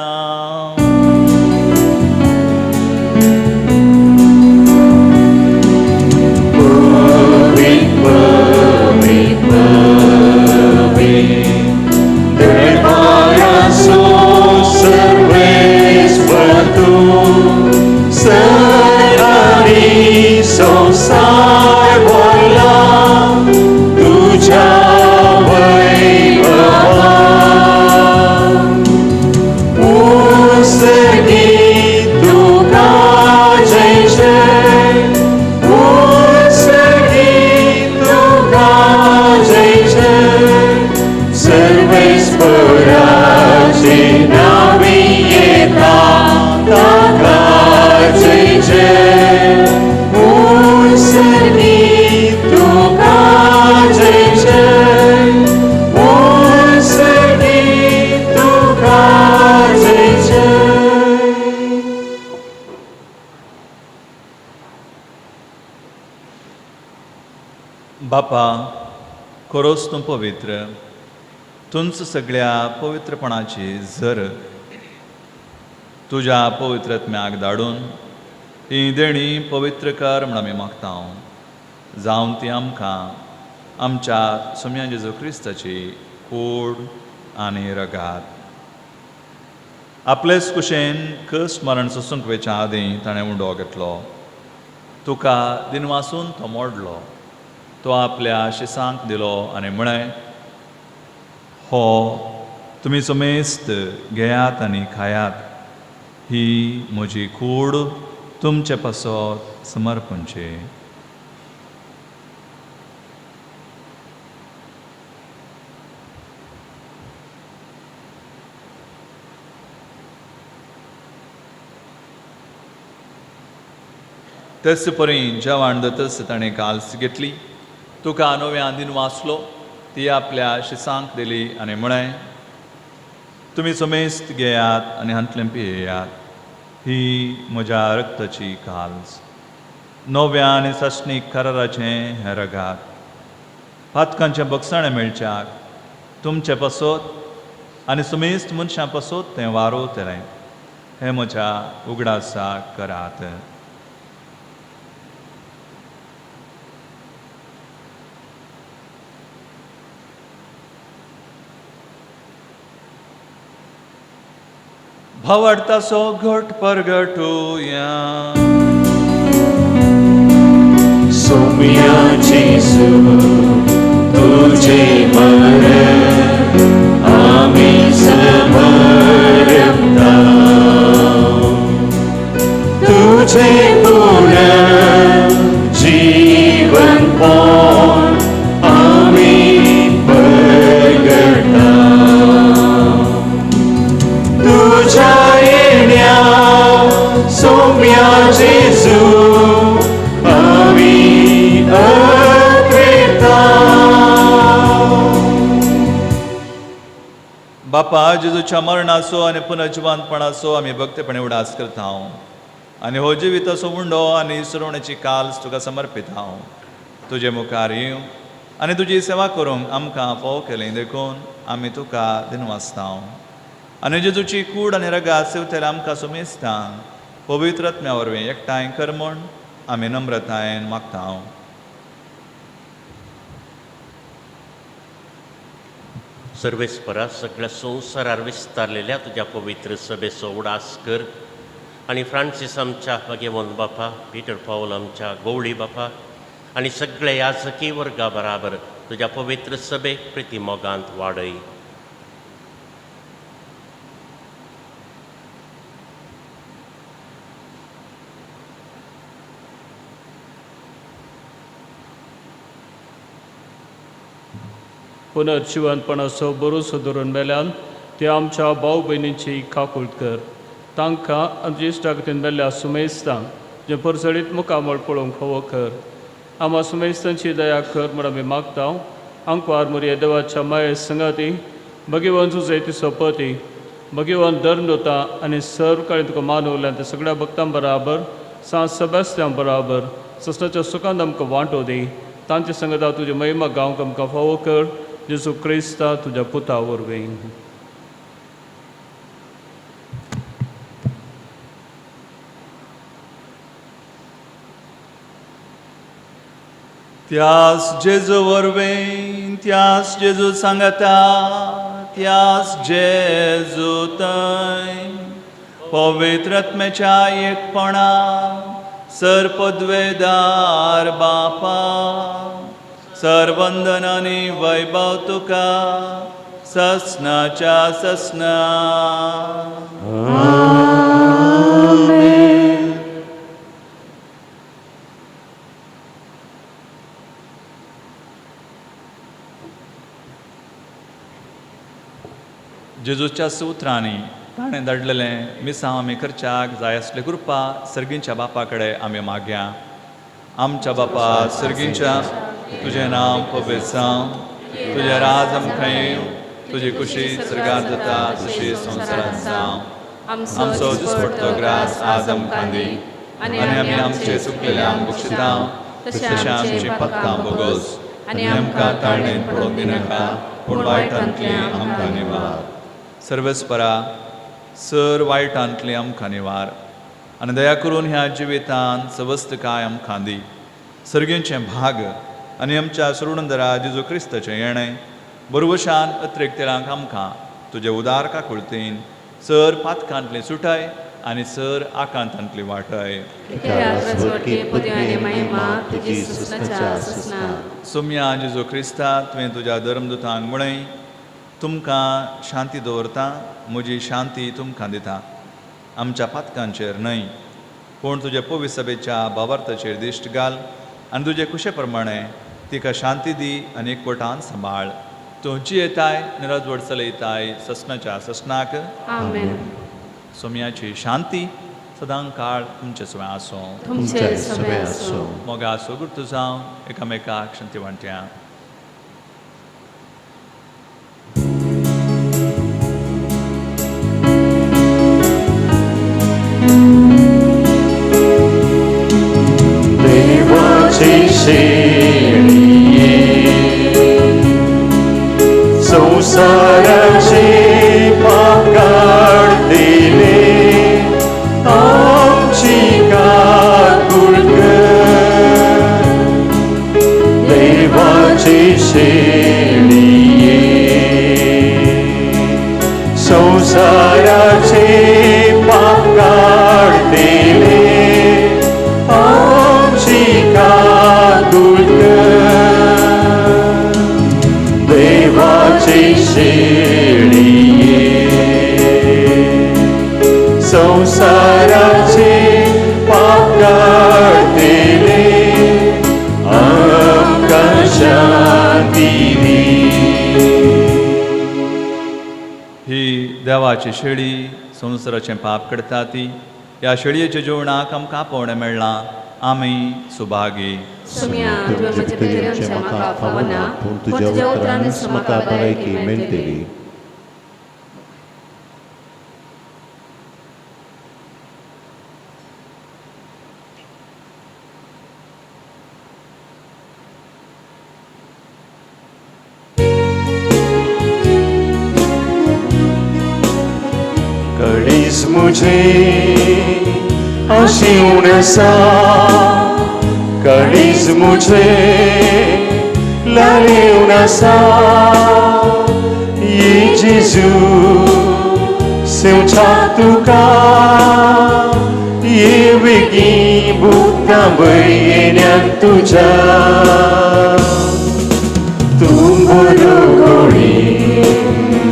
Oh सर्वेस्पराचे नावे येता ताका जय जय ओसनी तुका जय जय ओसनी तुका जय जय. बापा खरोच तूं पवित्र, तुंच सगळ्या पवित्रपणाची झर तुज्या पवित्रत्म्याक धाडून ही देणी पवित्र कर म्हण आमी मागता. जावं ती आमकां आमच्या सुम्या जेजू क्रिस्ताची कूड आनी रगात. आपलेच कुशेन कस स्मरण सोसूंक वेच्या आदीं ताणें उंडो घेतलो. तुका दिनवासून तो मोडलो. तो आपल्या शिसांक दिलो आनी म्हळें, हो तुमी समेस्त घेयात आनी खायात, ही म्हजी कूड तुमचे पासत समर्पणचे. तस परी जेवण दतस ताणें काल्स घेतली. तुका नव्यान दिन वाचलो ती आपल्या शिसांक दिली आनी म्हळें, तुमी समेस्त घेयात आनी हांतलें पियेयात, ही म्हज्या रक्ताची काल्स, नव्या आनी सस्नीक कराराचें हें रगात. पातकांचें बगसाणें मेळच्याक तुमचे पासत आनी समेस्त मनशां पासत तें वारोतलें, हें म्हज्या उगडासाक करात. भावार्थाचो घट परगटुया. सोम्या जेजू तुझे मरण आमी समरता, तुझे पुनः जीवन पोन आमी परगटा. तुझ्या येण्या सोम्या जेजू आमी अक्रेता. बापा जेजूच्या मरणाचो आनी पुनर्जिवांतपणाचो आमी भक्तीपणे उडास करता आनी हो जिविताचो उंडो आनी सुरवण्याची काल्स तुका समर्पित हांव. तुजे मुखार येवं आनी तुजी सेवा करूंक आमकां फोव केलें देखून आमी तुका दिनवासता. आनी जेजूची कूड आनी रगात सेवतेले आमकां सुमेस्ता पवित्रत्म्या वरवीं एकठांय कर म्हूण आमी नम्रतायेन मागता. सर्वेस्परा सगळ्या संवसारार विस्तारलेल्या तुज्या पवित्र सभेचो उडास कर आनी फ्रांसीस आमच्या भगवंत बापा, पिटर पावल आमच्या गवळी बापा आनी सगळे याजकी वर्गा बराबर तुज्या पवित्र सभेक प्रिती मोगांत वाडय. पुनर्जिवंतपणाचो भरोसो धरून मेल्यान ते आमच्या भाव भयणींची काकूळट कर. तांकां अंत्येश्टागतीन मेल्ल्या सुमेस्तांक जे परसडीत मुखामळ पळोवंक फावो कर. आम्हा सुमेस्तांची दया कर म्हण आमी मागता. आंकवार मुरये देवाच्या माये संगाती, भगवान जुजे तिचो पती, भगवान धर्मदूता आनी सर्व काळी तुका मानवल्यान ते सगळ्या भक्तां बराबर सांत सेबास्त्यान बराबर सस्नाच्या सुखांत आमकां वांटो दी. तांचे संगता तुजी महिमा गावंक आमकां फावो कर. जेजू क्रिस्ता तुज्या पुता वरवीं. त्यास जेजू वरवीं, त्यास जेजू सांगता, त्यास जेजू थंय पवित्रत्म्याच्या एकपणा सरपदवेदार बापा सर्वंदन आनी वैभव तुका ससनाच्या ससना. जेजूच्या सुत्रांनी ताणें धाडलेलें मिसांव आमी करच्याक जाय आसले कृपा सर्गींच्या बापा कडेन आमी मागया. आमच्या बापा सर्गींच्या, तुजें नांव पवित्र जावं, तुजें राज आमकां येवं, तुजी कुशी सर्गांत जाता तशी संवसारांत जावं. आमचो दिसपडटो ग्रास आज आमकां दी, आनी आमी आमचे चुकलेल्यांक बक्षिता तशें आमची पत्तां बोगोस, आनी आमकां ताळणेंत पडोवंक दिनाका, पूण वायटांतली आमकां निवार. सर्वेस्परा, सर वायटांतली आमकां निवार, आनी दया करून ह्या जिवितांत सवस्त काय आमकां दी. सर्गींचें भाग आनी आमच्या सोडूनदरा जेजू क्रिस्ताचें येणें बरोवशान अत्रेकतेरांक आमकां तुजे उदार काकुळतीन सर पातकांतली सुटाय आनी सर आकांतांतली वाटाय. सोम्या जेजू क्रिस्ता तुवें तुज्या धर्मदुतांक म्हणय, तुमकां शांती दवरता, म्हजी शांती तुमकां दिता. आमच्या पातकांचेर न्हय, पूण तुजे पवित्र सभेच्या भावार्थाचेर दिश्ट घाल आनी तुजे कुशे प्रमाणे तिका शांती दी आनी एकवटान सांबाळ. तूं जियेताय निराजवड चलयताय ससनाच्या ससनाक. आमेन. सोम्याची शांती सदां काळ तुमचे सुवें आसूं. तुमचे सवे आसूं. मोगा सोगुर्त जावं एकामेकाक शांती वांट्या. संसाराचे पाप काढलेले आमची काकूळ कर. देवाचे शेळिये संसाराचे पाप काढलेले आमची काकूळ कर. देवाचे शेळिये संसाराचे पाप काढलेले आमकां शांती दी. ही देवाची शेळी संवसाराचें पाप करता ती. ह्या शेळयेच्या जेवणाक आमकां पोवणें मेळ्ळां. आमी सुभागी. सोम्या तुवें म्हजे पितरांचें म्हाका फावना, पूण तुज्या उतरांनी म्हाका भलायकी मेळटली. काळीज मुझे आशिवण आसा, काळीज मुझे लारेवन आसा. ये जेजू सेवचा तुका ये वेगी बुद्धा बयेन्यान तुज्या. तूं बरो कोळी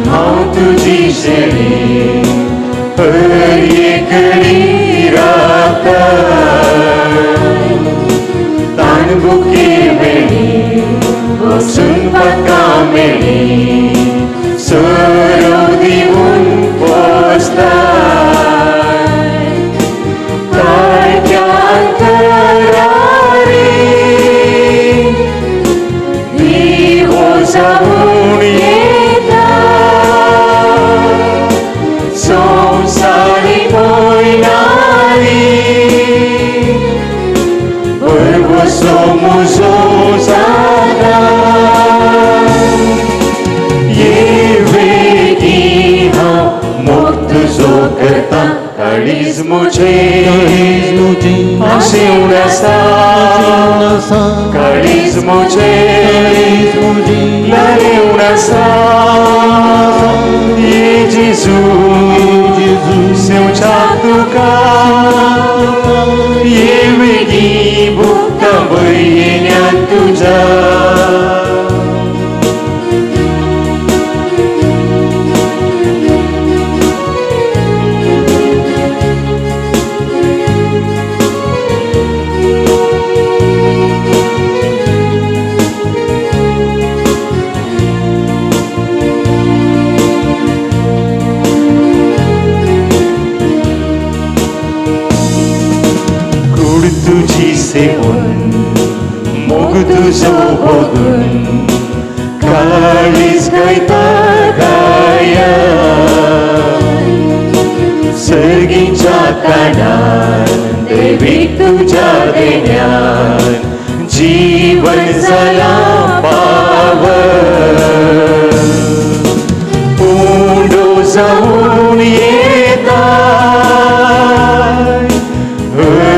हांव तुजी शेळी हर एक घडी रावता. ताणबुकी मेळी वचून पाकां मेळी सरो दिवून पोसता. ताळक्या अंतरारी दिवो जावून येता. संवसारी मोयनारी परवसो म्हजो जाला. ये वेगी हांव मोग तुजो करता. काळीज मुझे आशिवण आसा, काळीज मुझे लारेवन आसा. ये जेजू सेवचा तुका ये वेगी बुद्धा बयेन्यान तुज्या. काळीज गळता गाया सर्गींच्या कानार देवीक तुझ्या देण्यान जीवन जाला पावन उंडो जाऊन येता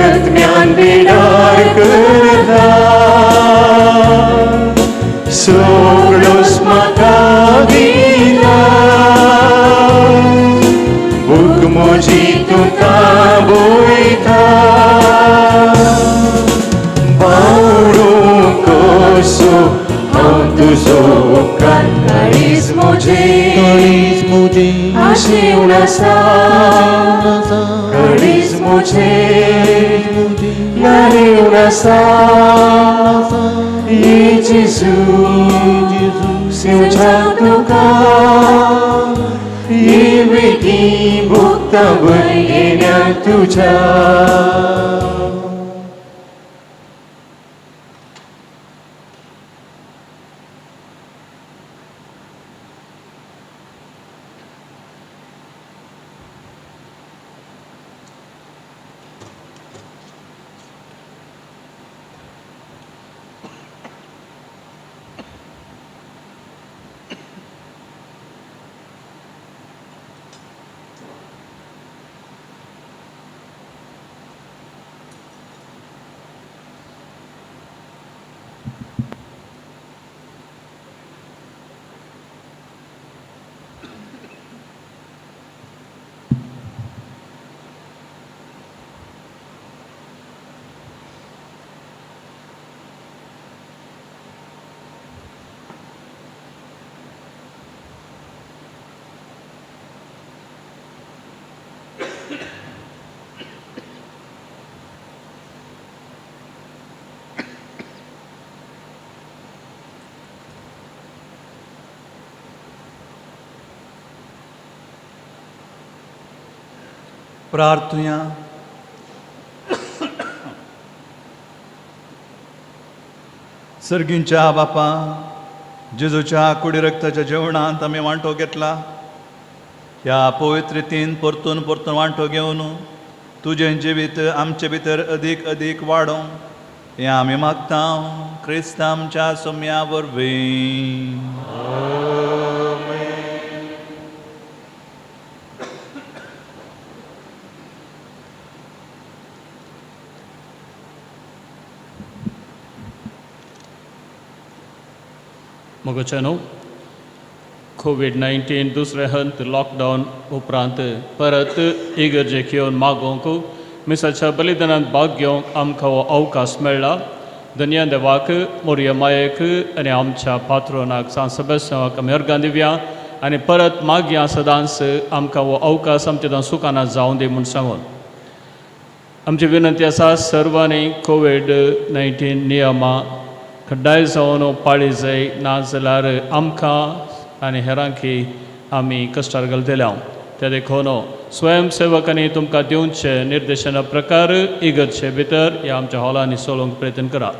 आत्म्यान बिडार करता सोगलोस म्हाका दिला भूक म्हजी तुका बोयता बावडो कसो हांव तुजो काळीज मोजे आशेवन आसा काळीज मोजे लारेवन आसा ये जेजू सेवचा तुका ये वेगी भोगता येण्या तुझ्या प्रार्थुया. सर्गींच्या बापा जेजूच्या कुडी रक्ताच्या जेवणांत आमी वांटो घेतला. ह्या पवित्र रितीन परतून परतून वांटो घेवन तुजें जिवीत आमचे भितर अदीक अदीक वाडों हें आमी मागता क्रिस्ता आमच्या सोम्या वरवीं. मोगोच्यानो कोविड-19 दुसरे हंत लॉकडावन उपरांत परत इगर्जेक येवन मागोवंक मिसाच्या बलिदानांत भाग घेवंक आमकां हो अवकाश मेळ्ळा. धन्य देवाक मोरया मायेक आनी आमच्या पात्रोनाक सांत सेबास्टियानाक आमी अर्गां दिवया आनी परत मागया सदांच आमकां हो अवकाश आमच्या सुखाना जावं दी म्हूण सांगून आमची विनंती आसा सर्वांनी कोविड-19 नियमां खड्डाय जावन पाळी जाय नाजाल्यार आमकां आनी हेरांकी आमी कश्टार घालतल्या. त्या देखून स्वयंसेवकांनी तुमकां दिवचे निर्देशना प्रकार इगर्जे भितर ह्या आमच्या हॉलांनी चलोवंक प्रयत्न करा.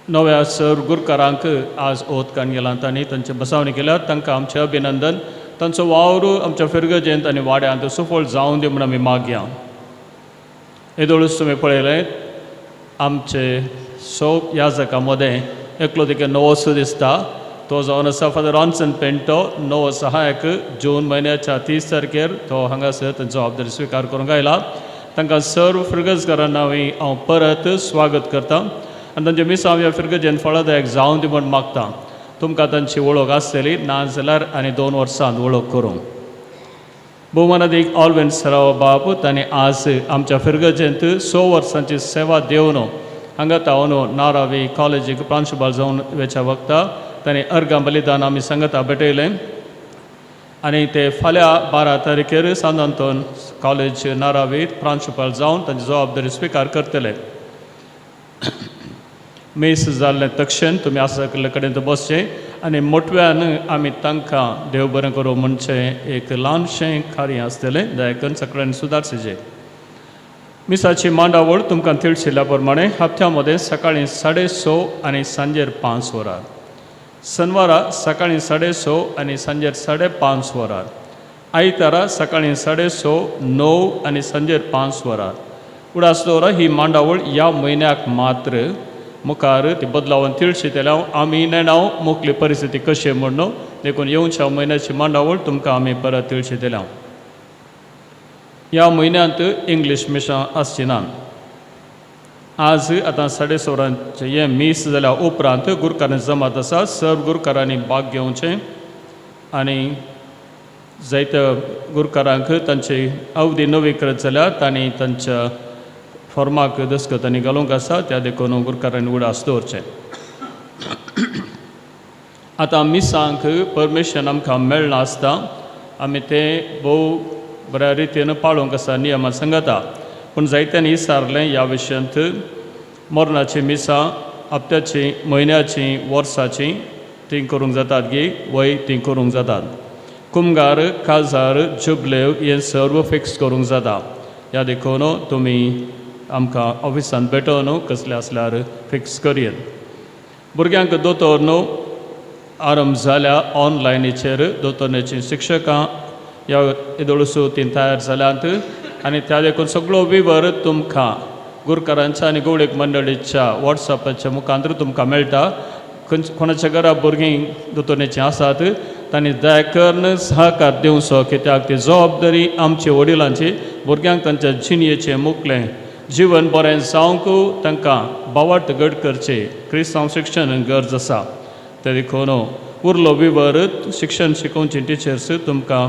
नव्या सर गुरकारांक आज ओत कान गेला तांणी तांचे बसावणी केल्यात तांकां आमचें अभिनंदन. तांचो वावर आमच्या फिरगजेंत आनी वाड्यांत सुफळ जावं दी म्हूण आमी मागया. येदोळूच तुमी पळयलें आमचे सोप याजका मदें एकलो देखील नवोसो दिसता. तो जावन आसा फादर रॉन्सन पेंटो नवो सहायक. जून म्हयन्याच्या 30 तारखेर तो हांगासर जबाबदारी स्विकार करूंक आयला. तांकां सर्व फिरगजकारां नांवी हांव परत स्वागत करता आनी तांचे मिसां ह्या फिरगजेन फळदायक जावं दी म्हूण मागता. तुमकां तांची वळख आसतली नाजाल्यार आनी 2 वर्सांत वळख करूं. भोवमानादीक ऑलवेन सराव बाब तांणी आज आमच्या फिरगजेंत 6 वर्सांची सेवा दिवन हांगा तावन नारावी कॉलेजीक प्रांशुपाल जावन वेच्या वखदां तांणी अर्गां बलिदान आमी सांगता भेटयलें आनी ते फाल्यां 12 तारखेर सांतांतोन कॉलेज नारावीत प्रांशुपाल जावन तांची जबाबदारी स्विकार करतले. मीस जाल्ले तक्षण तुमी आसा कडेन बसचें आनी मोटव्यान आमी तांकां देव बरें करूं म्हणचें एक ल्हानशें कार्य आसतलें. दया करून सगळ्यांनी सुदारचें. मिसाची मांडावळ तुमकां तिळशिल्ल्या प्रमाणे हप्त्यामध्ये सकाळी 6:30 आणि सांजेर 5 वरां, शनिवारा सकाळी 6:30 आणि सांजेर 5:30 वरां, आयतारा सकाळी 6:30, 9 आणि सांजेर 5 वरां. उडास दवरा ही मांडावळ ह्या म्हयन्याक मात्र. मुखार ती बदलावन तिळशितेल्या आमी नेणाव मोकली परिस्थिती कशी म्हणून देखून येवच्या म्हयन्याची मांडावळ तुमकां आमी परत तिळशितेल्या. ह्या म्हयन्यांत इंग्लीश मिशां आसची ना. आज आतां 16:30 हें मीस जाल्या उपरांत गुरकारांची जमात आसा. सर्व गुरकारांनी भाग घेवचें आनी जायत्या गुरकारांक तांची अवधी नवी करत जाल्यार तांणी तांच्या फॉर्माक दस्खतांनी घालूंक आसा. त्या देखून गुरकारांनी उडास दवरचें. आतां मिसांक परमिशन आमकां मेळना आसता. आमी तें भोव बऱ्या रितीन पाळूंक आसा नियमां सांगता. पूण जायत्यांनी विचारलें ह्या विशयांत मरणाची मिसां हप्त्याची, म्हयन्याची, वर्साची ती करूंक जातात गी वय ती करूंक जातात. कुमगार, काजार, जुबलेव हें सर्व फिक्स करूंक जाता. ह्या देखून तुमी आमकां ऑफिसांत भेटोवन कसले आसल्यार फिक्स करियत. भुरग्यांक दोतोर न्हू आरंभ जाल्या ऑनलायनीचेर. दोतोरनेची शिक्षकां ह्या इदोळसो ती तयार जाल्यात आनी त्या देखून सगळो विवर तुमकां गुरकारांच्या आनी गवळीक मंडळीच्या वॉट्सॅपाच्या मुखांतर तुमकां मेळटा. कोणाच्या घरा भुरगीं दोतोरनेचीं आसात तांणी दयाकरून सहकार दिवचो, कित्याक ती जबाबदारी आमची वडिलांची. भुरग्यांक तांच्या जिणयेचें मुखलें जीवन बरें जावंक तांकां बावाट घट करचें क्रिस्तांव शिक्षण गरज आसा. ते देखून उरलो विवर शिक्षण शिकोवची टिचर्स तुमकां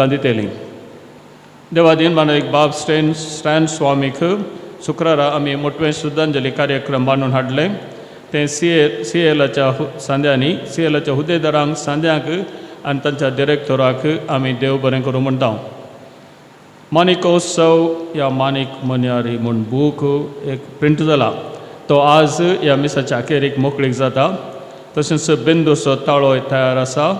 दितलीं. देवादीन मानो एक बाब स्टॅन स्वामीक शुक्रारा आमी मोठवें श्रद्धांजली कार्यक्रम बांदून हाडले. ते CLच्या सांद्यांनी CLच्या हुद्देदारांक सांद्यांक आनी तांच्या डिरेक्टराक आमी देव बरें करूं म्हणटा. माणिकोत्सव ह्या माणिक मन्यारी म्हूण बूक एक प्रिंट जाला. तो आज ह्या मिसाच्या अखेरीक मोकळीक जाता. तशेंच बिंदूचो ताळो तयार आसा.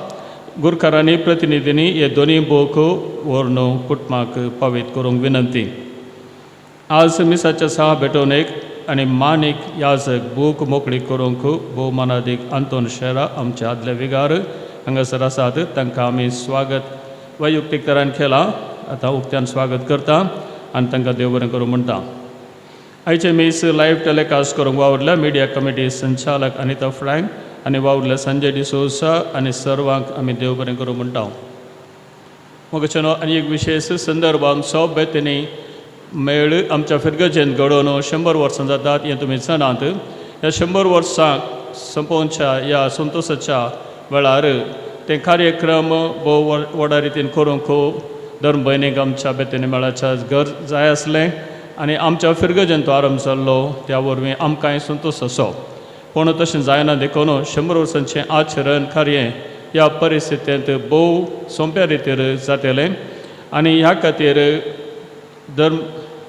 गुरकारांनी प्रतिनिधींनी हे दोनी बूक व्हरून कुटुंबाक पावीत करूंक विनंती. आज मिसाच्या 6 भेटोवणेक आनी माणिक याजक बूक मोकळी करूंक भोवमानादीक आंतोन शेरा आमचे आदले विगार हांगासर आसात. तांकां आमी स्वागत वैयक्तीक तरान केलां. आतां उक्त्यान स्वागत करता आनी तांकां देव बरें करूं म्हणटा. आयचे मीस लायव्ह टॅलिकास्ट करूंक वावरल्या मिडिया कमिटी संचालक अनिता फ्रँक आनी वावरल्या संजय डिसोसा आनी सर्वांक आमी देव बरें करूं म्हणटा. मोगचेनो आनी एक विशेश संदर्भ आमचो बेतनी मेळ आमच्या फिरगजेंत घडोवन 100 वर्सां जातात हें तुमी जाणात. ह्या 100 वर्सां संपोवच्या ह्या संतोशाच्या वेळार ते कार्यक्रम भोव व्हडा रितीन करूंक धर्म भयणीक आमच्या बेतनी मेळाच्या घर जाय आसलें आनी आमच्या फिरगजेंत तो आरंभ जाल्लो त्या वरवीं आमकांय संतोश असो. पूण तशें जायना देखून 100 वर्सांचें आचरण कार्य ह्या परिस्थितींत भोव सोंप्या रितीर जातलें. आनी ह्या खातीर धर्म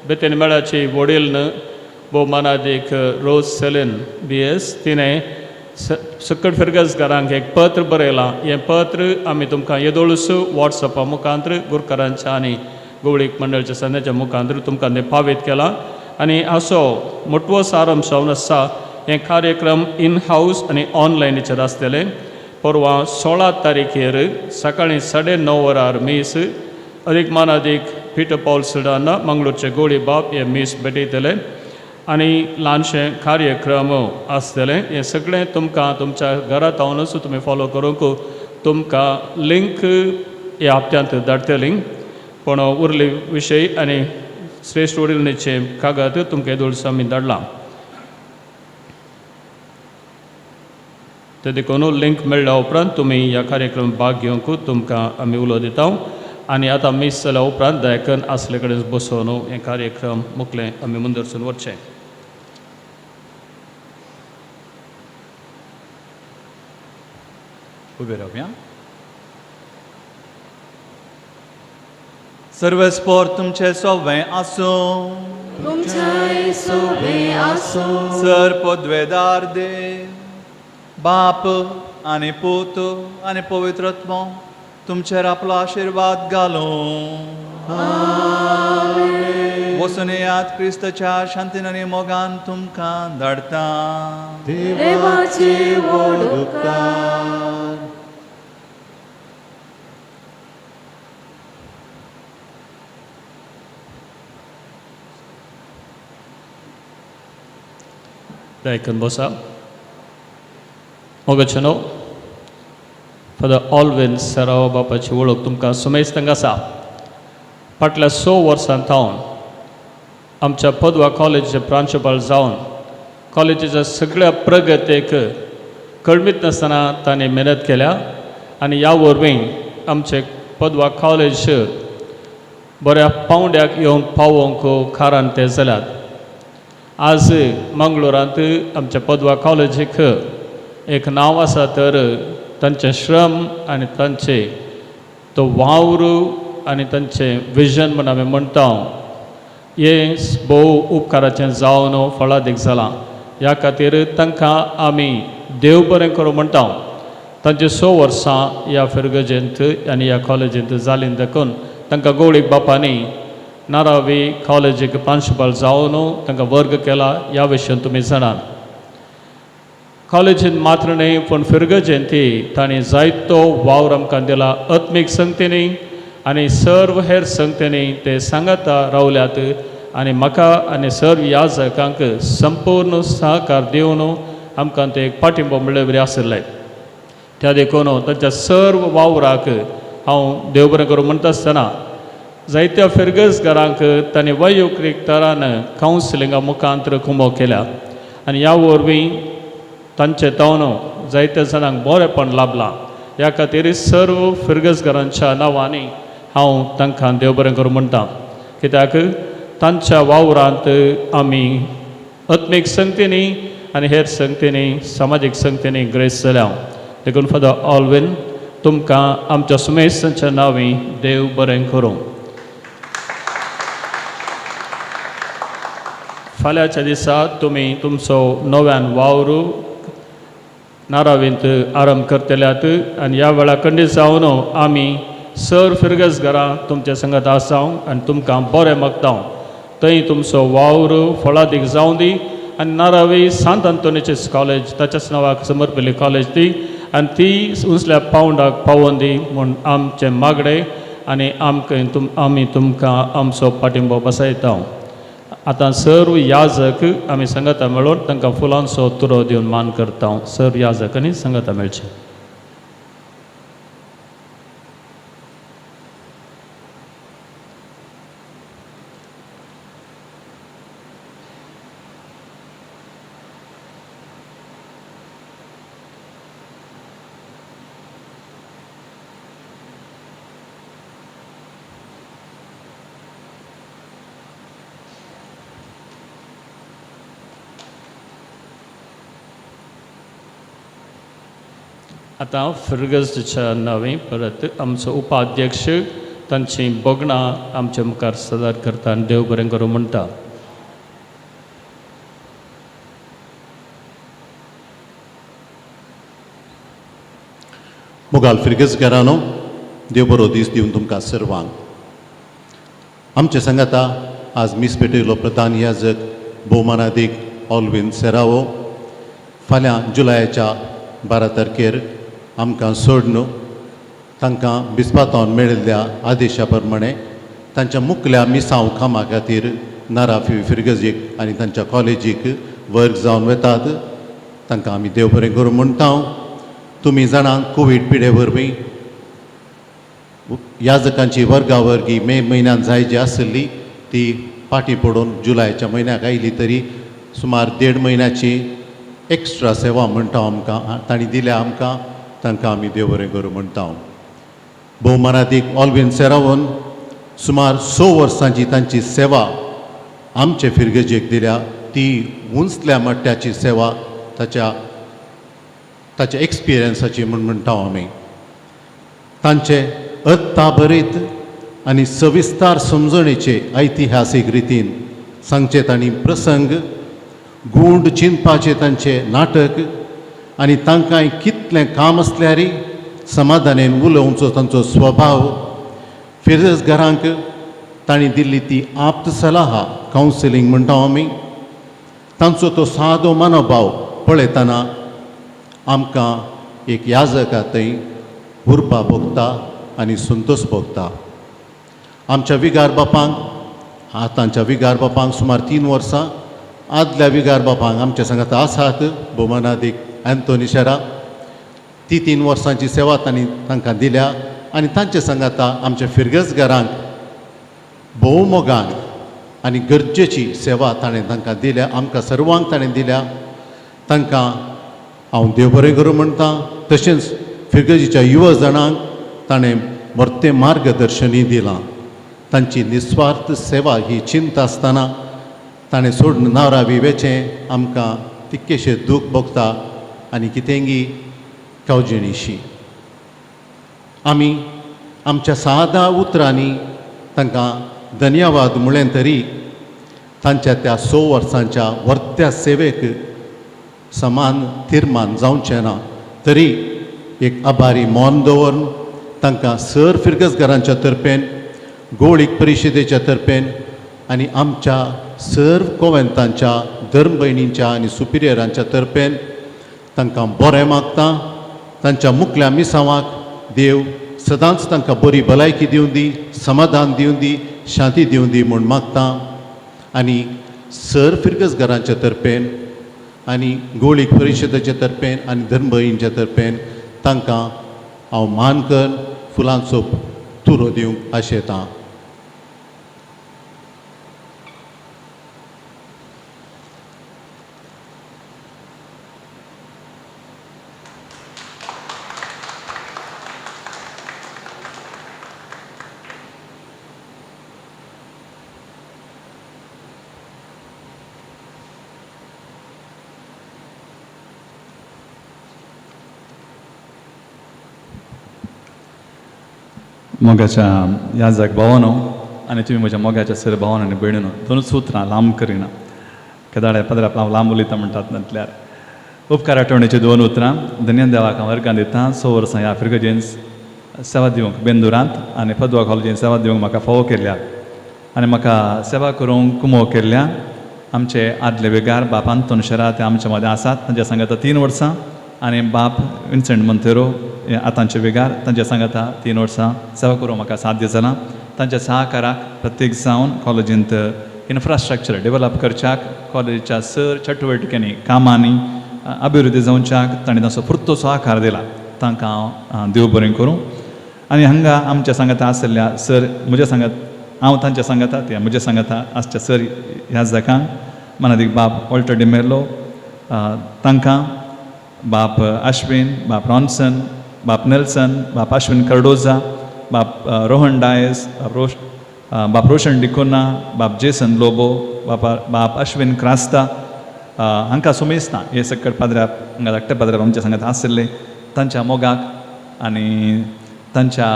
बेतनी मेळाची वडील भोवमानादीक रोज सेलेन BS तिणें सकट फिरगजकारांक एक पत्र बरयलां. हें पत्र आमी तुमकां येदोळूच वॉट्सॅपा मुखांतर गुरकारांच्या आनी गवळीक मंडळाच्या संदेच्या मुखांतर तुमकां तें पावीत केलां. आनी असो मोठवो आरंभ जावन आसा. हे कार्यक्रम इन हाऊस आनी ऑनलायनीचेर आसतले. परवां 16 तारीखेर सकाळीं 9:30 वरार मीस अदीक मानादीक पीटर पॉल सिडाना मंगळूरचे गवळी बाब हे मीस भेटयतले आनी ल्हानशें कार्यक्रम आसतले. हें सगळें तुमकां तुमच्या घरांत रावनूच तुमी फॉलो करूंक तुमकां लिंक ह्या हप्त्यांत धाडटलीं. पूण उरले विशय आनी श्रेश्ठ वडीलणीचे कागद तुमकां येदोळस आमी धाडलां. ते देखून लिंक मेळ्ळ्या उपरांत तुमी ह्या कार्यक्रमांत भाग घेवंक तुमकां आमी उलो दिता. आनी आतां मीस जाल्या उपरांत दयाकन आसले कडेन बसोवन हें कार्यक्रम मुखलें आमी मुंदरसून व्हरचें. उबे रावया. सर्वेस्पोर तुमचें सोबें आसूं. तुमचें सोबें आसूं. सर पोद्वेदार देव बाप आनी पूत आनी पवित्र आत्मो तुमचेर आपलो आशिर्वाद घालूं. वचून येयात क्रिस्ताच्या शांतीन आनी मोगान तुमकां धाडटा. देवाचे व्हड उपकार. Daikon bosa. Mogachano. Father Alvin Sarao बापाची वळख तुमकां सुमेस्तांक आसा. फाटल्या 6 वर्सांतावन आमच्या पदवा कॉलेजीचे प्रांशुपाल जावन कॉलेजीच्या सगळ्या प्रगतेक कळमीत नासतना ताणें मेहनत केल्या आनी ह्या वरवीं आमचे पदवा कॉलेज बऱ्या पावंड्याक येवन पावोवंक खारान ते जाल्यात. आज मंगळुरांत आमच्या पदवा कॉलेजीक एक नांव आसा तर तांचे श्रम आनी तांचे तो वावर आनी तांचे विजन म्हण आमी म्हणटा हे भोव उपकाराचें जावन फळादीक जालां. ह्या खातीर तांकां आमी देव बरें करूं म्हणटा. तांची 6 वर्सां ह्या फिरगजेंत आनी ह्या कॉलेजींत जालीं देखून तांकां गवळीक बापांनी नारावी कॉलेजीक प्रांशुपाल जावन तांकां वर्ग केला. ह्या विशयान तुमी जाणात. कॉलेजींत मात्र न्ही पूण फिरगजेंती तांणी जायतो वावर आमकां दिला. आत्मीक संगतींनी आनी सर्व हेर संगतींनी ते सांगाता रावल्यात आनी म्हाका आनी सर्व याजकांक संपूर्ण सहकार दिवन आमकां ते एक पाठिंबो म्हणले बरें आसले. त्या देखून तांच्या सर्व वावराक हांव देव बरें करूं म्हणटा आसतना जायत्या फिरगजकारांक तांणी वैयक्तीक तरान कावन्सिलिंगा मुखांतर कुंभो केल्या आनी ह्या वरवीं तांचे तावन जायत्या जाणांक बरेंपण लाभलां. ह्या खातीर सर्व फिरगजकारांच्या नांवांनी हांव तांकां देव बरें करूं म्हणटा. कित्याक तांच्या वावरांत आमी आत्मीक संगतींनी आनी हेर संगतींनी सामाजीक संगतींनी ग्रेस जाल्या. देखून फादर ऑल्विन तुमकां आमच्या सुमेसांच्या नांवी देव बरें करूं. फाल्यांच्या दिसा तुमी तुमचो नव्यान वावर नारावींत आरंभ करतल्यात आनी ह्या वेळा खंडीत जावन आमी सर फिरगजकारां तुमच्या संगत आसांव आनी तुमकां बरें मागता. थंय तुमचो वावर फळादीक जावं दी आनी नारावी सांत आंतोनीचें कॉलेज ताच्याच नांवाक समर्पिल्ली कॉलेज ती आनी ती उंचल्या पावंडाक पावोवन दी म्हूण आमचें मागणें आनी आमी तुमकां आमचो पाठिंबो बसयता. आतां सर्व याजक आमी संगता मेळून तांकां फुलांचो तुरो दिवन मान करता. सर्व याजकांनी संगता मेळचें. आतां फिरगजच्या नांवी परत आमचो उपाध्यक्ष तांची बोगणां आमच्या मुखार सादर करता आनी देव बरें करूं म्हणटा. मोगाल फिरगजकारांनो, देव बरो दीस दिवन तुमकां सर्वांक. आमचे सांगाता आज मीस पेटयलो प्रधान याजक भोवमानादीक ऑल्विन सेरावो फाल्यां जुलायाच्या 12 तारखेर आमकां सोडून तांकां बिस्पातावन मेळिल्ल्या आदेशा प्रमाणे तांच्या मुखल्या मिसांव कामा खातीर नारा फिरगजीक आनी तांच्या कॉलेजीक वर्ग जावन वेतात. तांकां आमी देव बरें करूं म्हणटा. तुमी जाणां कोवीड पिडे वरवीं याजकांची वर्गा वर्गी मे म्हयन्यान जाय जी आसली ती फाटीं पडून जुलायाच्या म्हयन्याक आयली तरी सुमार 1.5 म्हयन्याची एक्स्ट्रा सेवा म्हणटा आमकां तांणी दिल्या आमकां. तांकां आमी देव बरें करूं म्हणटा. भोवमानादीक ऑल्विन सेरावन सुमार 6 वर्सांची तांची सेवा आमचे फिरगजेक दिल्या. ती उंचल्या मट्ट्याची सेवा ताच्या एक्सपिरियन्साची म्हूण म्हणटा आमी. तांचे अत्ताबरीत आनी सविस्तार समजणेचे ऐतिहासीक रितीन सांगचे तांणी प्रसंग, गूंड चिंतपाचें तांचें नाटक आनी तांकां कितलें काम आसल्यारय समाधानेन उलोवचो तांचो स्वभाव फिरगजकारांक तांणी दिल्ली ती आप्त सलाह कावन्सिलींग म्हणटा आमी तांचो तो सादो मनोभाव पळयतना आमकां एक याजक थंय उरपा भोगता आनी संतोश भोगता. आमच्या विगार बापांक आतांच्या विगार बापांक सुमार 3 वर्सां, आदल्या विगार बापांक आमच्या सांगात आसात भोवमानादीक अँथोनी शेरा. ती 3 वर्सांची सेवा तांकां दिल्या आनी तांचे सांगाता आमच्या फिरगज घरांक भोव मोगान आनी गरजेची सेवा ताणें तांकां दिल्या, आमकां सर्वांक ताणें दिल्या. तांकां हांव देव बरें करूं म्हणटा. तशेंच फिरगजीच्या युवा जाणांक ताणें वर्तें मार्गदर्शनय दिलां. तांची निस्वार्थ सेवा ही चिंत आसतना ताणें सोडून नारावी वेचें आमकां तितकेशें दूख भोगता आनी कितेंगी कावजिणीशी. आमी आमच्या सादा उतरांनी तांकां धन्यवाद म्हळें तरी तांच्या त्या 100 वर्सांच्या वर्त्या सेवेक समान तिर्मान जावचें ना. तरी एक आभारी मौन दवरून तांकां सर फिरगजकारांच्या तर्फेन, गोळीक परिशदेच्या तर्फेन आनी आमच्या सर्व कोवेंतांच्या धर्म भयणींच्या आनी सुपिरियरांच्या तर्फेन तांकां बरें मागता. तांच्या मुखल्या मिसावांक देव सदांच तांकां बरी भलायकी दिवं दी, समाधान दिवं दी, शांती दिवं दी म्हूण मागता. आनी सर फिरगजकारांच्या तर्फेन आनी गोळीक परिशदेच्या तर्फेन आनी धर्म भयणींच्या तर्फेन तांकां हांव मानकर फुलांचो तुरो दिवंक आशेतां. मोगाच्या याजक भावानो आनी तुमी म्हज्या मोगाच्या सर भावान आनी भयणीनो, दोनूच उतरां लांब करिना. केदाड्या पदराक हांव लांब उलयता म्हणटात म्हटल्यार उपकार आठवणेची 2 उतरां. धन्य देवाक हांव वर्गां दितां. 100 वर्सां ह्या फिरगजेन सेवा दिवंक बेंदुरांत आनी पदवा कॉलेजीन सेवा दिवंक म्हाका फावो केल्या आनी म्हाका सेवा करूंक कुमो केल्ल्या. आमचे आदले वेगार बाप आंतोन शेरा ते आमचे मदें आसात. तांच्या सांगाता 3 वर्सां आनी बाप विन्सेंट मोंतेरो आतांचे वेगार तांच्या सांगाता 3 वर्सां सेवा करूंक म्हाका साध्य जालां. तांच्या सहकाराक प्रत्येक जावन कॉलेजींत इन्फ्रास्ट्रक्चर डेवलप करच्याक, कॉलेजीच्या सर चटवटिकेनी कामांनी अभिवृद्धी जावच्याक तांणी ताचो पुरतो सहकार दिला. तांकां हांव देव बरें करूं. आनी हांगा आमच्या सांगाता आसलेल्या सर म्हज्या सांगात हांव तांच्या सांगाता ते म्हज्या सांगाता आसच्या सर ह्या जाकांक मनादीक बाप वॉल्टर डिमेर्लो, तांकां बाप अश्विन, बाप रॉन्सन, बाप नेल्सन, बाप अश्विन कार्डोजा, बाप रोहन डायस, बाप रोशन डिकोना, बाप जेसन लोबो, बाप अश्विन क्रास्ता हांकां सुमेस्तां हे सकट पाद्र्याक हांगा धाकट्या पाद्र्याक आमच्या सांगात आसले. तांच्या मोगाक आनी तांच्या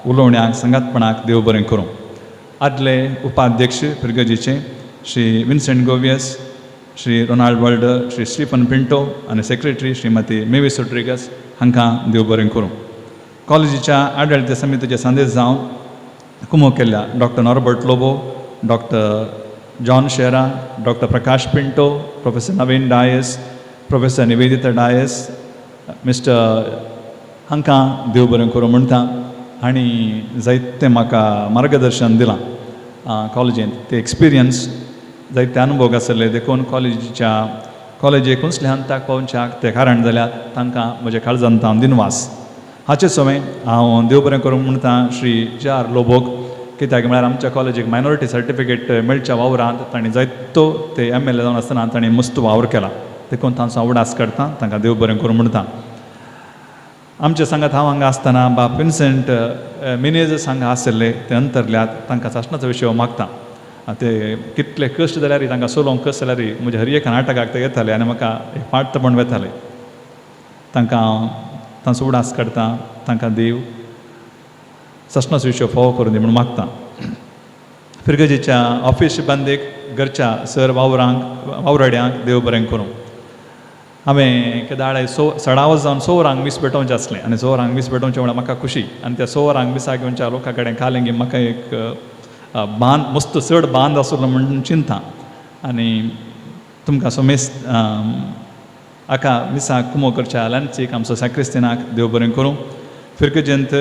उलोवण्याक संगातपणाक देव बरें करूं. आदले उपाध्यक्ष फिरगजीचे Shri Vincent Goveas, Shri Ronald वर्ल्डर, श्री स्टीफन पिंटो आनी सेक्रेटरी श्रीमती मेविस रोड्रिगस हांकां देव बरें करूं. कॉलेजीच्या आडळते समितीचे संदेश जावन कुमो केल्ल्या doctor Norbert Lobo, doctor John शेरा, डॉक्टर प्रकाश पिंटो, प्रोफेसर नवीन डायस, प्रोफेसर निवेदिता डायस, मिस्टर हांकां देव बरें करूं म्हणटा. आनी जायतें म्हाका मार्गदर्शन दिलां कॉलेजींत. ते एक्सपिरियन्स जायते अनुभव आसले देखून कॉलेजीक कुंसल्याहंताक पावच्याक ते कारण जाल्यार तांकां म्हज्या काळजांत हांव दिनवास. हाचे सवय हांव देव बरें करूंक म्हणटा श्री J.R. लोबोक, कित्याक म्हळ्यार आमच्या कॉलेजीक मायनॉरिटी सर्टिफिकेट मेळच्या वावरांत तांणी जायतो ते MLA जावन आसतना तांणी मस्त वावर केला. देखून तांचो हांव उडास करता. तांकां देव बरें करूं म्हणटा. आमच्या सांगात हांव हांगा आसतना बाप विन्सेंट मिनेज हांगा आसले ते अंतरल्यात. तांकां सासणाचो विशय मागता. ते कितले कश्ट जाल्यारय तांकां सोलोवंक कश्ट जाल्यारय म्हज्या हर एका नाटकाक ते येताले आनी म्हाका एक पाठ पण वेताले. तांकां हांव तांचो उडास करता. तांकां देव ससणाचो विशय फावो करून दी म्हणून मागता. फिरगजीच्या ऑफिस सिबांदेक, घरच्या सर वावराड्यांक देव बरें करूं. हांवें केदाळे 16 जावन 100 वरांक मीस पेटोवचें आसलें आनी 100 वरांक मीस पेटोवचें म्हळ्यार म्हाका खुशी. आनी त्या 100 वरांक मिसाक घेवच्या लोकां कडेन कालें की म्हाका एक बांद मस्त चड बांद आसलो म्हणून चिंता आनी तुमकां सोमेस्त आका मिसाक कुमो करच्या आलांचीक आमचो सॅक्रिस्तिनाक देव बरें करूं. फिरकजेंत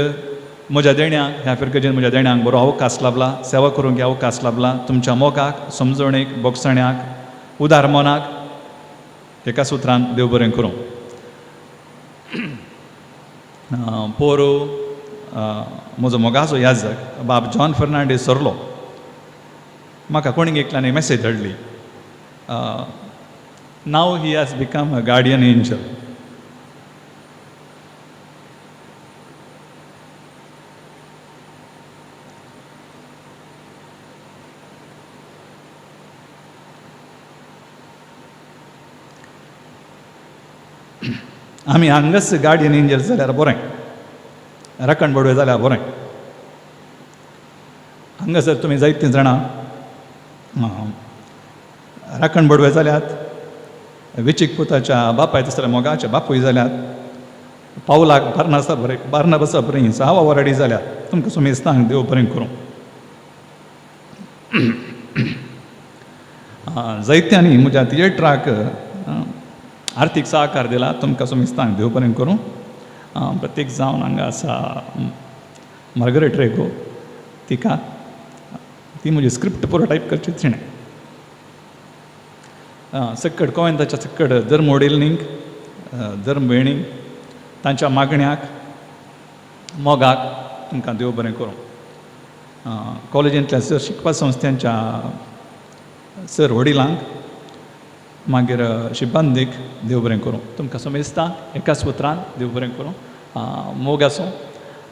म्हज्या देण्याक ह्या फिरकजेंत म्हज्या देण्याक बरो अवकाश लाभला, सेवा करूंक अवकाश लाभला. तुमच्या मोगाक समजणेक बोगसण्याक उदार मनाक एका सुत्रान देव बरें करूं. पोरू म्हजो मोगाचो याजक बाब जॉन फर्नांडीस सरलो म्हाका कोणीक एकल्यान एक मॅसेज धाडली. नाव he has become a guardian angel. आमी हांगाच गार्डियन एंजल जाल्यार बरें, राखण बडवे जाल्यार बरें. हांगासर तुमी जायतीं जाणां राखण बडवे जाल्यात, विचीक पुताच्या बापाय तसल्या मोगाच्या बापूय जाल्यात, पावलाक बार्नाबासा बरें 6 वराडी जाल्यात. तुमकां सुमेस्तांक देव बरें करूं. जायत्यांनी म्हज्या तियेटराक आर्थीक सहकार दिला. तुमकां सुमेस्तांक देव बरें करूं. प्रत्येक जावन हांगा आसा मार्गरेट रेगो, तिका ती म्हजी स्क्रिप्ट पुरो टायप करची तिणें. सकड कोवेंताच्या सकड धर्म वडीलनींक धर्म भयणींक तांच्या मागण्याक मोगाक तुमकां देव बरें करूं. कॉलेजींतल्या सर शिकपा संस्थांच्या सर वडिलांक मागीर शिबांदीक देव बरें करूं. तुमकां समेस्ता एका सुत्रान देव बरें करूं. मोग आसूं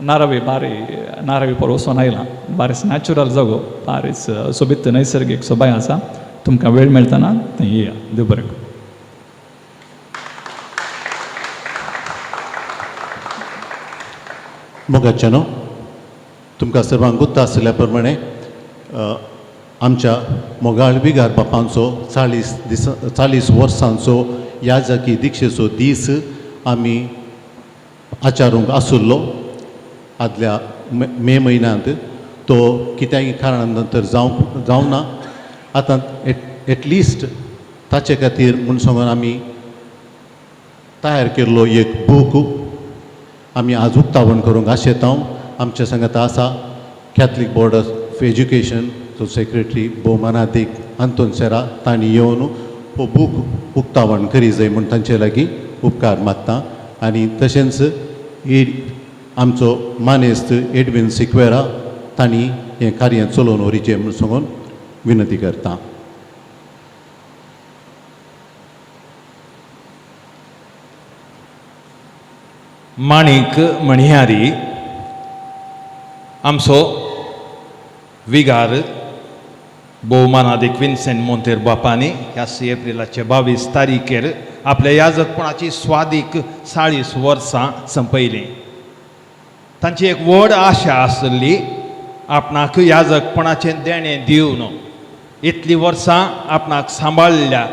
नारावी नारावी पर वचून आयलां. बारीस नॅचरल जागो, बारीस सोबीत नैसर्गीक सोबाय आसा. तुमकां वेळ मेळटना थंय येया. देव बरें करूं. मोगाच्यानो तुमकां सर्वांक गुत्ता आसल्या प्रमाणे आमच्या मोगाळ विगार बापांचो 40 वर्सांचो याजकी दिक्षेचो दीस आमी आचारूंक आसुल्लो आदल्या मे म्हयन्यांत. तो कित्याय कारणान नंतर जावना. आतां एटलिस्ट ताचे खातीर म्हूण सांगून आमी तयार केल्लो एक बूक आमी आज उक्तावण करूंक आशेतां. आमच्या सांगाता आसा कॅथलीक बोर्ड ऑफ एज्युकेशन तो सेक्रेटरी भोवमानादीक आंतोन सेरा. तांणी येवन हो बूक उक्तावण करी जाय म्हूण तांचे लागीं उपकार मागता. आनी तशेंच आमचो मानेस्त एडविन सिक्वेरा तांणी हें कार्य चलोवन व्हरचें म्हूण सांगून विनंती करता. माणिक मणियारी आमचो विगार भोवमानादीक विन्सेंट मोंतेर बापानी ह्या एप्रिलाचे 22 तारीखेर आपल्या याजकपणाची स्वादीक 40 वर्सां संपयलीं. तांची एक व्हड आशा आसली आपणाक याजकपणाचें देणें दिवन इतलीं वर्सां आपणाक सांबाळल्या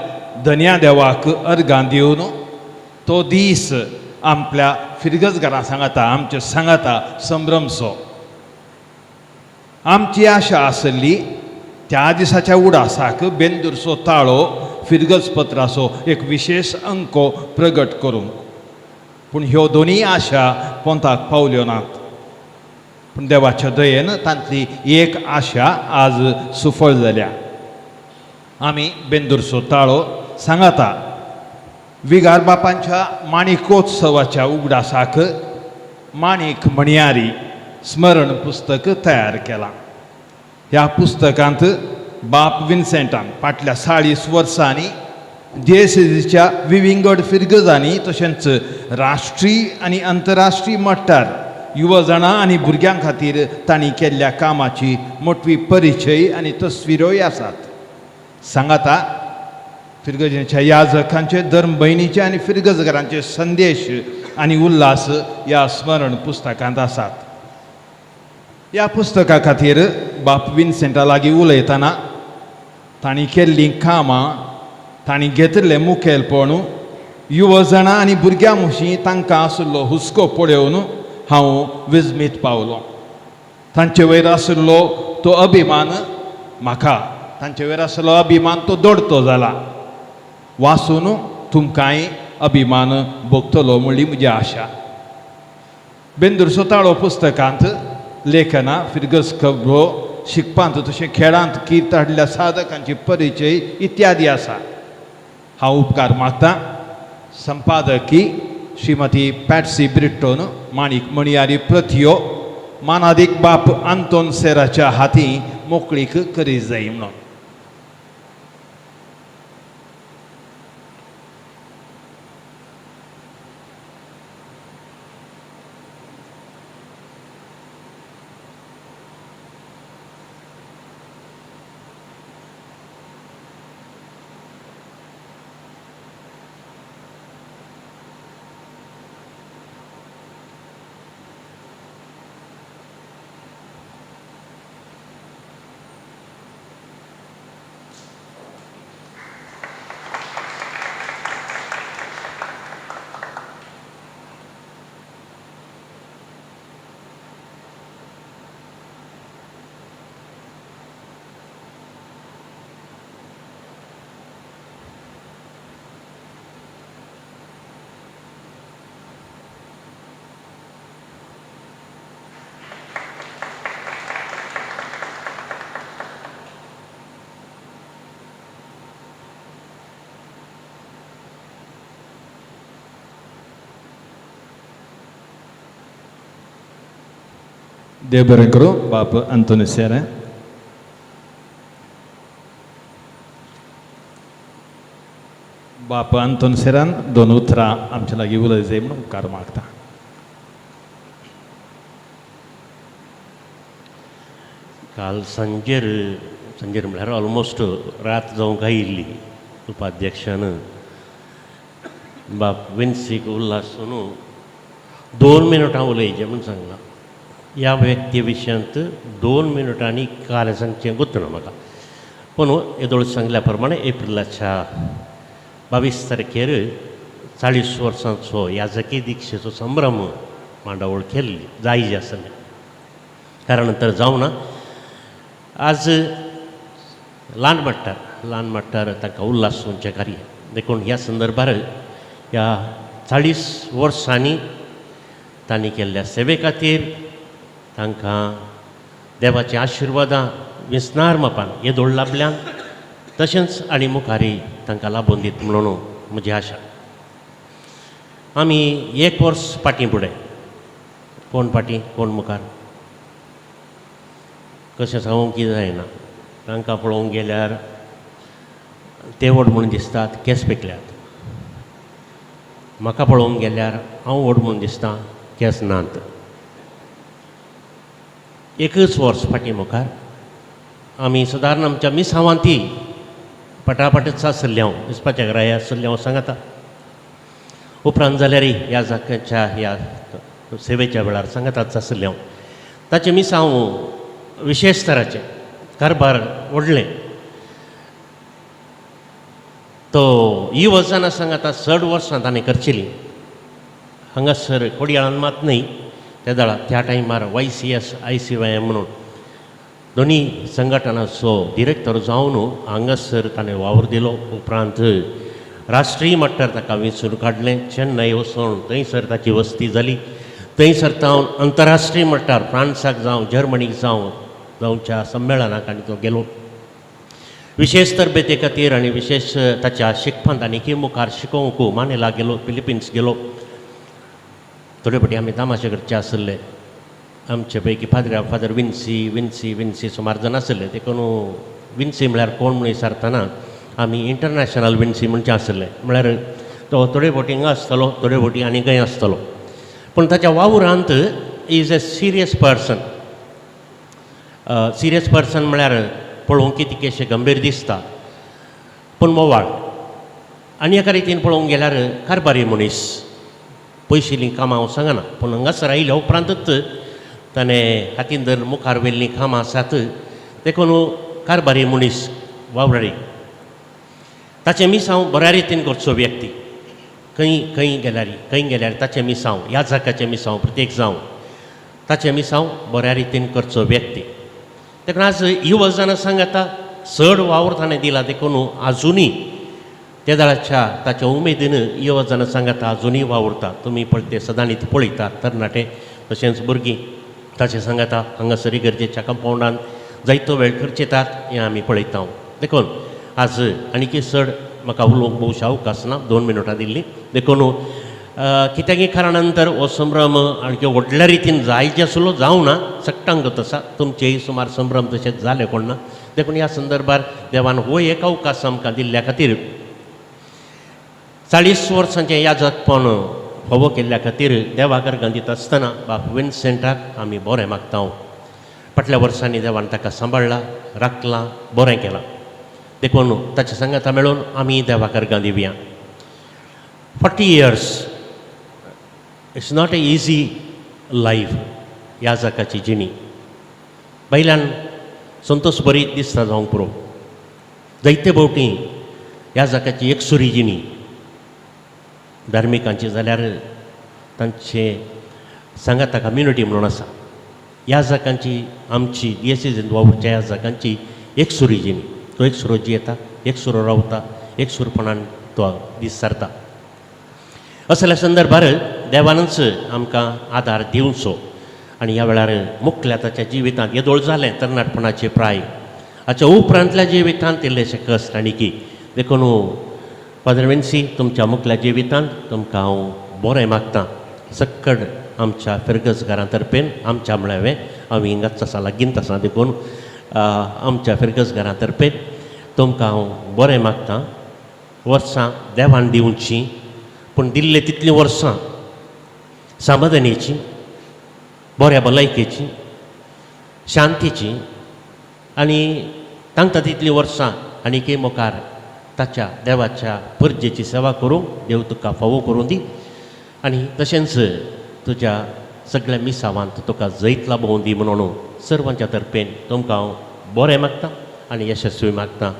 धन्या देवाक अर्गां दिवन तो दीस आपल्या फिरगजगारां सांगाता आमचे सांगाता संभ्रमचो. आमची आशा आसली त्या दिसाच्या उडासाक बेंदूरचो ताळो फिरगजपत्राचो एक विशेष अंको प्रगट करूंक. पूण ह्यो दोनी आशा पोंताक पावल्यो नात. पूण देवाच्या दयेन तांतली एक आशा आज सुफळ जाल्या. आमी बेंदूरचो ताळो सांगाता विगार बापांच्या माणिकोत्सवाच्या उगडासाक माणिक मणियारी स्मरण पुस्तक तयार केलां. ह्या पुस्तकांत बाप विन्सेंटान फाटल्या 40 वर्सांनी देशच्या विविंगड फिरगजांनी तशेंच राष्ट्रीय आनी आंतरराष्ट्रीय मट्टार युवजणां आनी भुरग्यां खातीर तांणी केल्ल्या कामाची मोठवी परिचय आनी तस्विरोय आसात. सांगाता फिरगजेच्या याजकांचे धर्म भयणीचे आनी फिरगजगारांचे संदेश आनी उल्हास ह्या स्मरण पुस्तकांत आसात. ह्या पुस्तका खातीर बाप विन्सेंटा लागीं उलयतना तांणी केल्लीं कामां तांणी घेतिल्लें मुखेलपण युवजणां आनी भुरग्यां मुशीं तांकां आशिल्लो हुस्को पळोवन हांव विस्मीत पावलो. तांचे वयर आशिल्लो तो अभिमान म्हाका तांचे वयर आसलो अभिमान तो दडतो जाला वाचून तुमकांय अभिमान भोगतलो म्हणली म्हजी आशा. बेंदूर सुताळो पुस्तकांत लेखनां फिरगस खबरो शिकपांत तशें खेळांत कीर्त हाडल्या साधकांची परिचय इत्यादी आसा. हांव उपकार मागतां संपादकी श्रीमती पॅट्सी ब्रिट्टोन माणिक मणियारी प्रथ्यो मानादीक बाप आंतोन सेराच्या हातीं मोकळीक करी जाय म्हणून. देव बरें करूं बाप आंतोनी सेरा. बाप आंतोन सेरान 2 उतरां आमचे लागीं उलय जाय म्हणून उपकार मागता. काल संजेर म्हळ्यार ऑलमोस्ट रात जावंक आयिल्ली उपाध्यक्षान बाप विन्सीक उल्हासून 2 मिनटां उलयचें म्हूण सांगलां. ह्या व्यक्ती विशयांत 2 मिनटांनी काल सांगचें गुंतना म्हाका. पूण येदोळ सांगल्या प्रमाणे एप्रिलाच्या 22 तारखेर 40 वर्सांचो याजकी दिक्षेचो संभ्रम मांडावळ केल्ली जायजी आसलें. कारण तर जावना आज ल्हान माट्टार तांकां उल्हासूंचें कार्य देखून ह्या संदर्भार ह्या 40 वर्सांनी तांणी केल्ल्या सेवे खातीर तांकां देवाच्या आशिर्वादां विस्नार मापान येदोळ लाभल्यान तशेंच आनी मुखारी तांकां लाबोवन दीत म्हणून म्हजी आशा. आमी 1 वर्स फाटीं फुडें कोण फाटीं कोण मुखार कशें सांगूंक कितें जायना. तांकां पळोवंक गेल्यार ते व्हड म्हणून दिसतात केंस पिकल्यात. म्हाका पळोवंक गेल्यार हांव व्हड म्हणून दिसता केंस नात. 1 वर्स फाटीं मुखार आमी सादारण आमच्या मिसांवांती पटापटच आसल्ली हांव दिसपाच्या घराय आसल्ली हांव सांगता. उपरांत जाल्यारय ह्या जाग्याच्या ह्या सेवेच्या वेळार सांगताच आसल्लें हांव. ताचे मिसांव विशेश तराचे कारबार व्हडलें. तो ही वर्सां सांगता 60 वर्सां ताणें करचिली. हांगासर कोडयाळान मात न्हय त्या टायमार YCS ICYM म्हणून दोनी संघटनाचो डिरेक्टर जावन हांगासर ताणें वावर दिलो. उपरांत राष्ट्रीय मट्टार ताका वेंचून काडलें. चेन्नय वचून थंयसर ताची वस्ती जाली. थंयसर जावन अंतरराष्ट्रीय मट्टार फ्रांसाक जावं जर्मनीक जावंच्या संमेलनाक आनी तो गेलो. विशेष तरबेते खातीर आनी विशेष ताच्या शिकपांत आनीकय मुखार शिकोवंक मानेला गेलो. फिलिपिन्स गेलो. थोडे फावटी आमी तामाशे करचे आसले. आमचे पैकी फादर विन्सी सुमार जाण आसले. देखून विन्सी म्हळ्यार कोण म्हणून विचारतना आमी इंटरनॅशनल विन्सी म्हणचे आसले. म्हळ्यार तो थोडे फावटी हिंगा आसतलो थोडे फावटी आनी खंय आसतलो. पूण ताच्या वावरांत is a serious person. Serious person म्हळ्यार पळोवंक कितें गंभीर दिसता पूण मोवाळ. आनी एका रितीन पळोवंक गेल्यार कारबारी मनीस. पयशिल्लीं कामां हांव सांगना पूण हांगासर आयल्या उपरांतच ताणें हातीन धर मुखार व्हेल्लीं कामां आसात. देखून कारबारी मनीस वावरारी. ताचें मिसांव बऱ्या रितीन करचो व्यक्ती. खंय गेल्यार ताचें मिसांव ह्या जाग्याचें मिसांव प्रत्येक जावं ताचें मिसांव बऱ्या रितीन करचो व्यक्ती. देखून आज युवजनां सांगता चड वावर ताणें दिला देखून आजुनी त्या दळाच्या ताच्या उमेदीन युवजनां सांगता आजुनी वावुरता तुमी ते सदांच ती पळयतात तरणाटे तशेंच भुरगीं ताचे सांगता हांगासरी गरजेच्या कंपाउंडान जायतो वेळ खर्च येतात हें आमी पळयता देखून आज आनीक चड म्हाका उलोवंक भोवशा अवकाश ना 2 मिनटां दिल्ली देखून कित्याक कारणान तर हो संभ्रम आणखी व्हडल्या रितीन जायचे आसलो जावं ना सक्टांक तसा तुमचेय सुमार संभ्रम तशेंच जाले कोण ना देखून ह्या संदर्भार देवान हो एक अवकाश आमकां दिल्ल्या खातीर 40 वर्सांचें याजकपण फावो केल्ल्या खातीर देवाक अर्गां दिता आसतना बाब विन्सेंटाक आमी बरें मागता फाटल्या वर्सांनी देवान ताका सांबाळ्ळा राखलां बरें केलां देखून ताच्या सांगाता मेळून आमी देवाक अर्गां दिवया 40 years it's not a easy life याजकाची जिणी बैलान संतोश बरी दिसता जावंक पुरो जायते भोवटी याजकाची एकसुरी जिणी धार्मिकांची जाल्यार तांचे सांगाता कम्युनिटी म्हणून आसा याजकांची आमची डिएसीसींत वावुरच्या याजकांची एकसुरी जिणी तो एकसुरो जियेता एकसुरो रावता एकसुरपणान तो दीस सारता असल्या संदर्भार देवानच आमकां आदार दिवचो आनी ह्या वेळार मुखल्या ताच्या जिवितांत येदोळ जालें तरणाटपणाचे प्राय हाच्या उपरांतल्या जिवितांत इल्लेशे कश्ट आनी की देखून फादर विन्सी तुमच्या मुखल्या जिवितांत तुमकां हांव बरें मागतां सक्कड आमच्या फिरगजगारां तर्फेन आमच्या म्हळ्यावें आमी हिंगाच आसा लागींच आसा देखून आमच्या फिरगजगारां तर्फेन तुमकां हांव बरें मागतां वर्सां देवान दिवची पूण दिल्ले तितलीं वर्सां समाधानीची बऱ्या भलायकेची शांतीची आनी तांकां तितलीं वर्सां आनीकय मुखार ताच्या देवाच्या परजेची सेवा करूंक देव तुका फावो करूं दी आनी तशेंच तुज्या सगळ्या मिसावांत तुका जैत लाभोवं दी म्हणून सर्वांच्या तर्फेन तुमकां हांव बरें मागतां आनी यशस्वी मागतां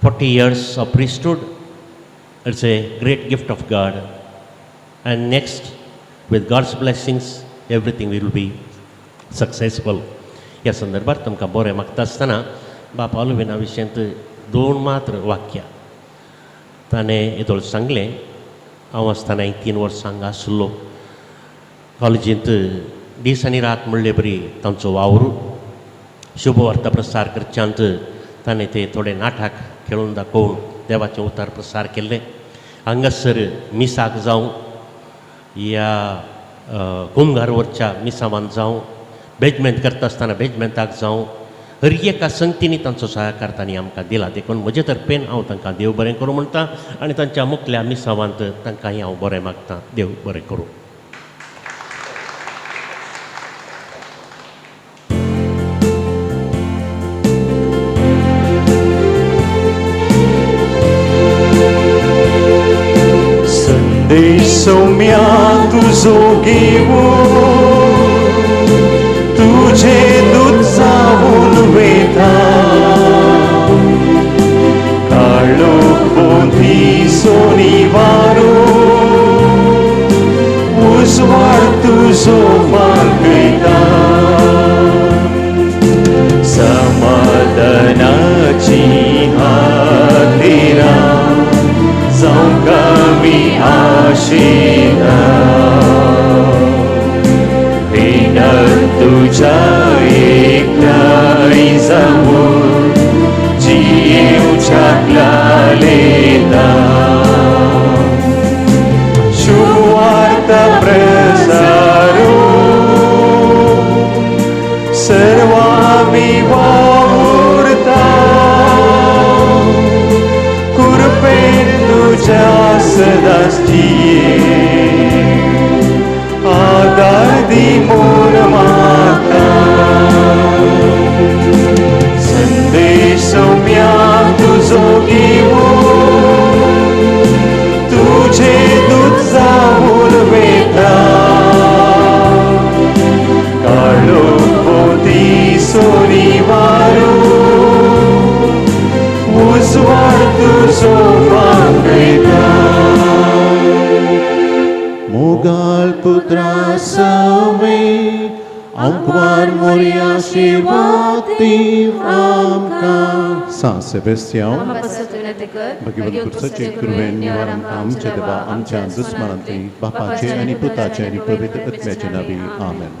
40 years of priesthood it's a great gift of God and next with God's blessings everything will be successful ह्या संदर्भात तुमकां बरें मागता आसतना बाप ऑलिव्हिना विशयंत 2 मात्र वाक्यां ताणें येदोळ सांगलें हांव आसतना 3 वर्सां हांगा आसलो कॉलेजींत दीस आनी रात म्हणले बरी तांचो वावर शुभवार्ता प्रसार करच्यांत ताणें ते थोडे नाटक खेळून दाखोवन देवाचें उतार प्रसार केल्ले हांगासर मिसाक जावं या कुंभारवरच्या मिसावांत जावं बेजमेंट करता आसतना बेजमेंटाक जावं हर एका संगतींनी तांचो सहकार तांणी आमकां दिला देखून म्हजे तर्फेन हांव तांकां देव बरें करूं म्हणटा आनी तांच्या मुखल्या मिसावांत तांकांय हांव बरें मागतां देव बरें करूं सौम्या तुझो घेऊन तुझे दूध जाऊन वेता काळो कोंधी सोनी वारो उजवाड तुझो मागयता समाधानाची हातेरा जावं आमी आशिना तुझ्या एकटाई जाऊन जीवच्याक लालेता शुवार्ता प्रसारो सर्वामी वावुरता कुरपेन तुझ्या सदांच आदार दी मोर माता संदेश सौम्या तुझो घेऊन तुझे दूध जाऊन वेता काळो पोती सोनी वारो उजवाड तुझो मागयता मोगाल पुत्रा सवे Aunque moria si voti amka. San Sebastião, आम्हा पासत विनंती कर भगवंत पुस्तचे कृपेन निवारण आमच्या देवा आमच्या दुश्मनांतली बापाचे आणि पुताचे आणि पवित्र आत्म्याचे नावे आमेन.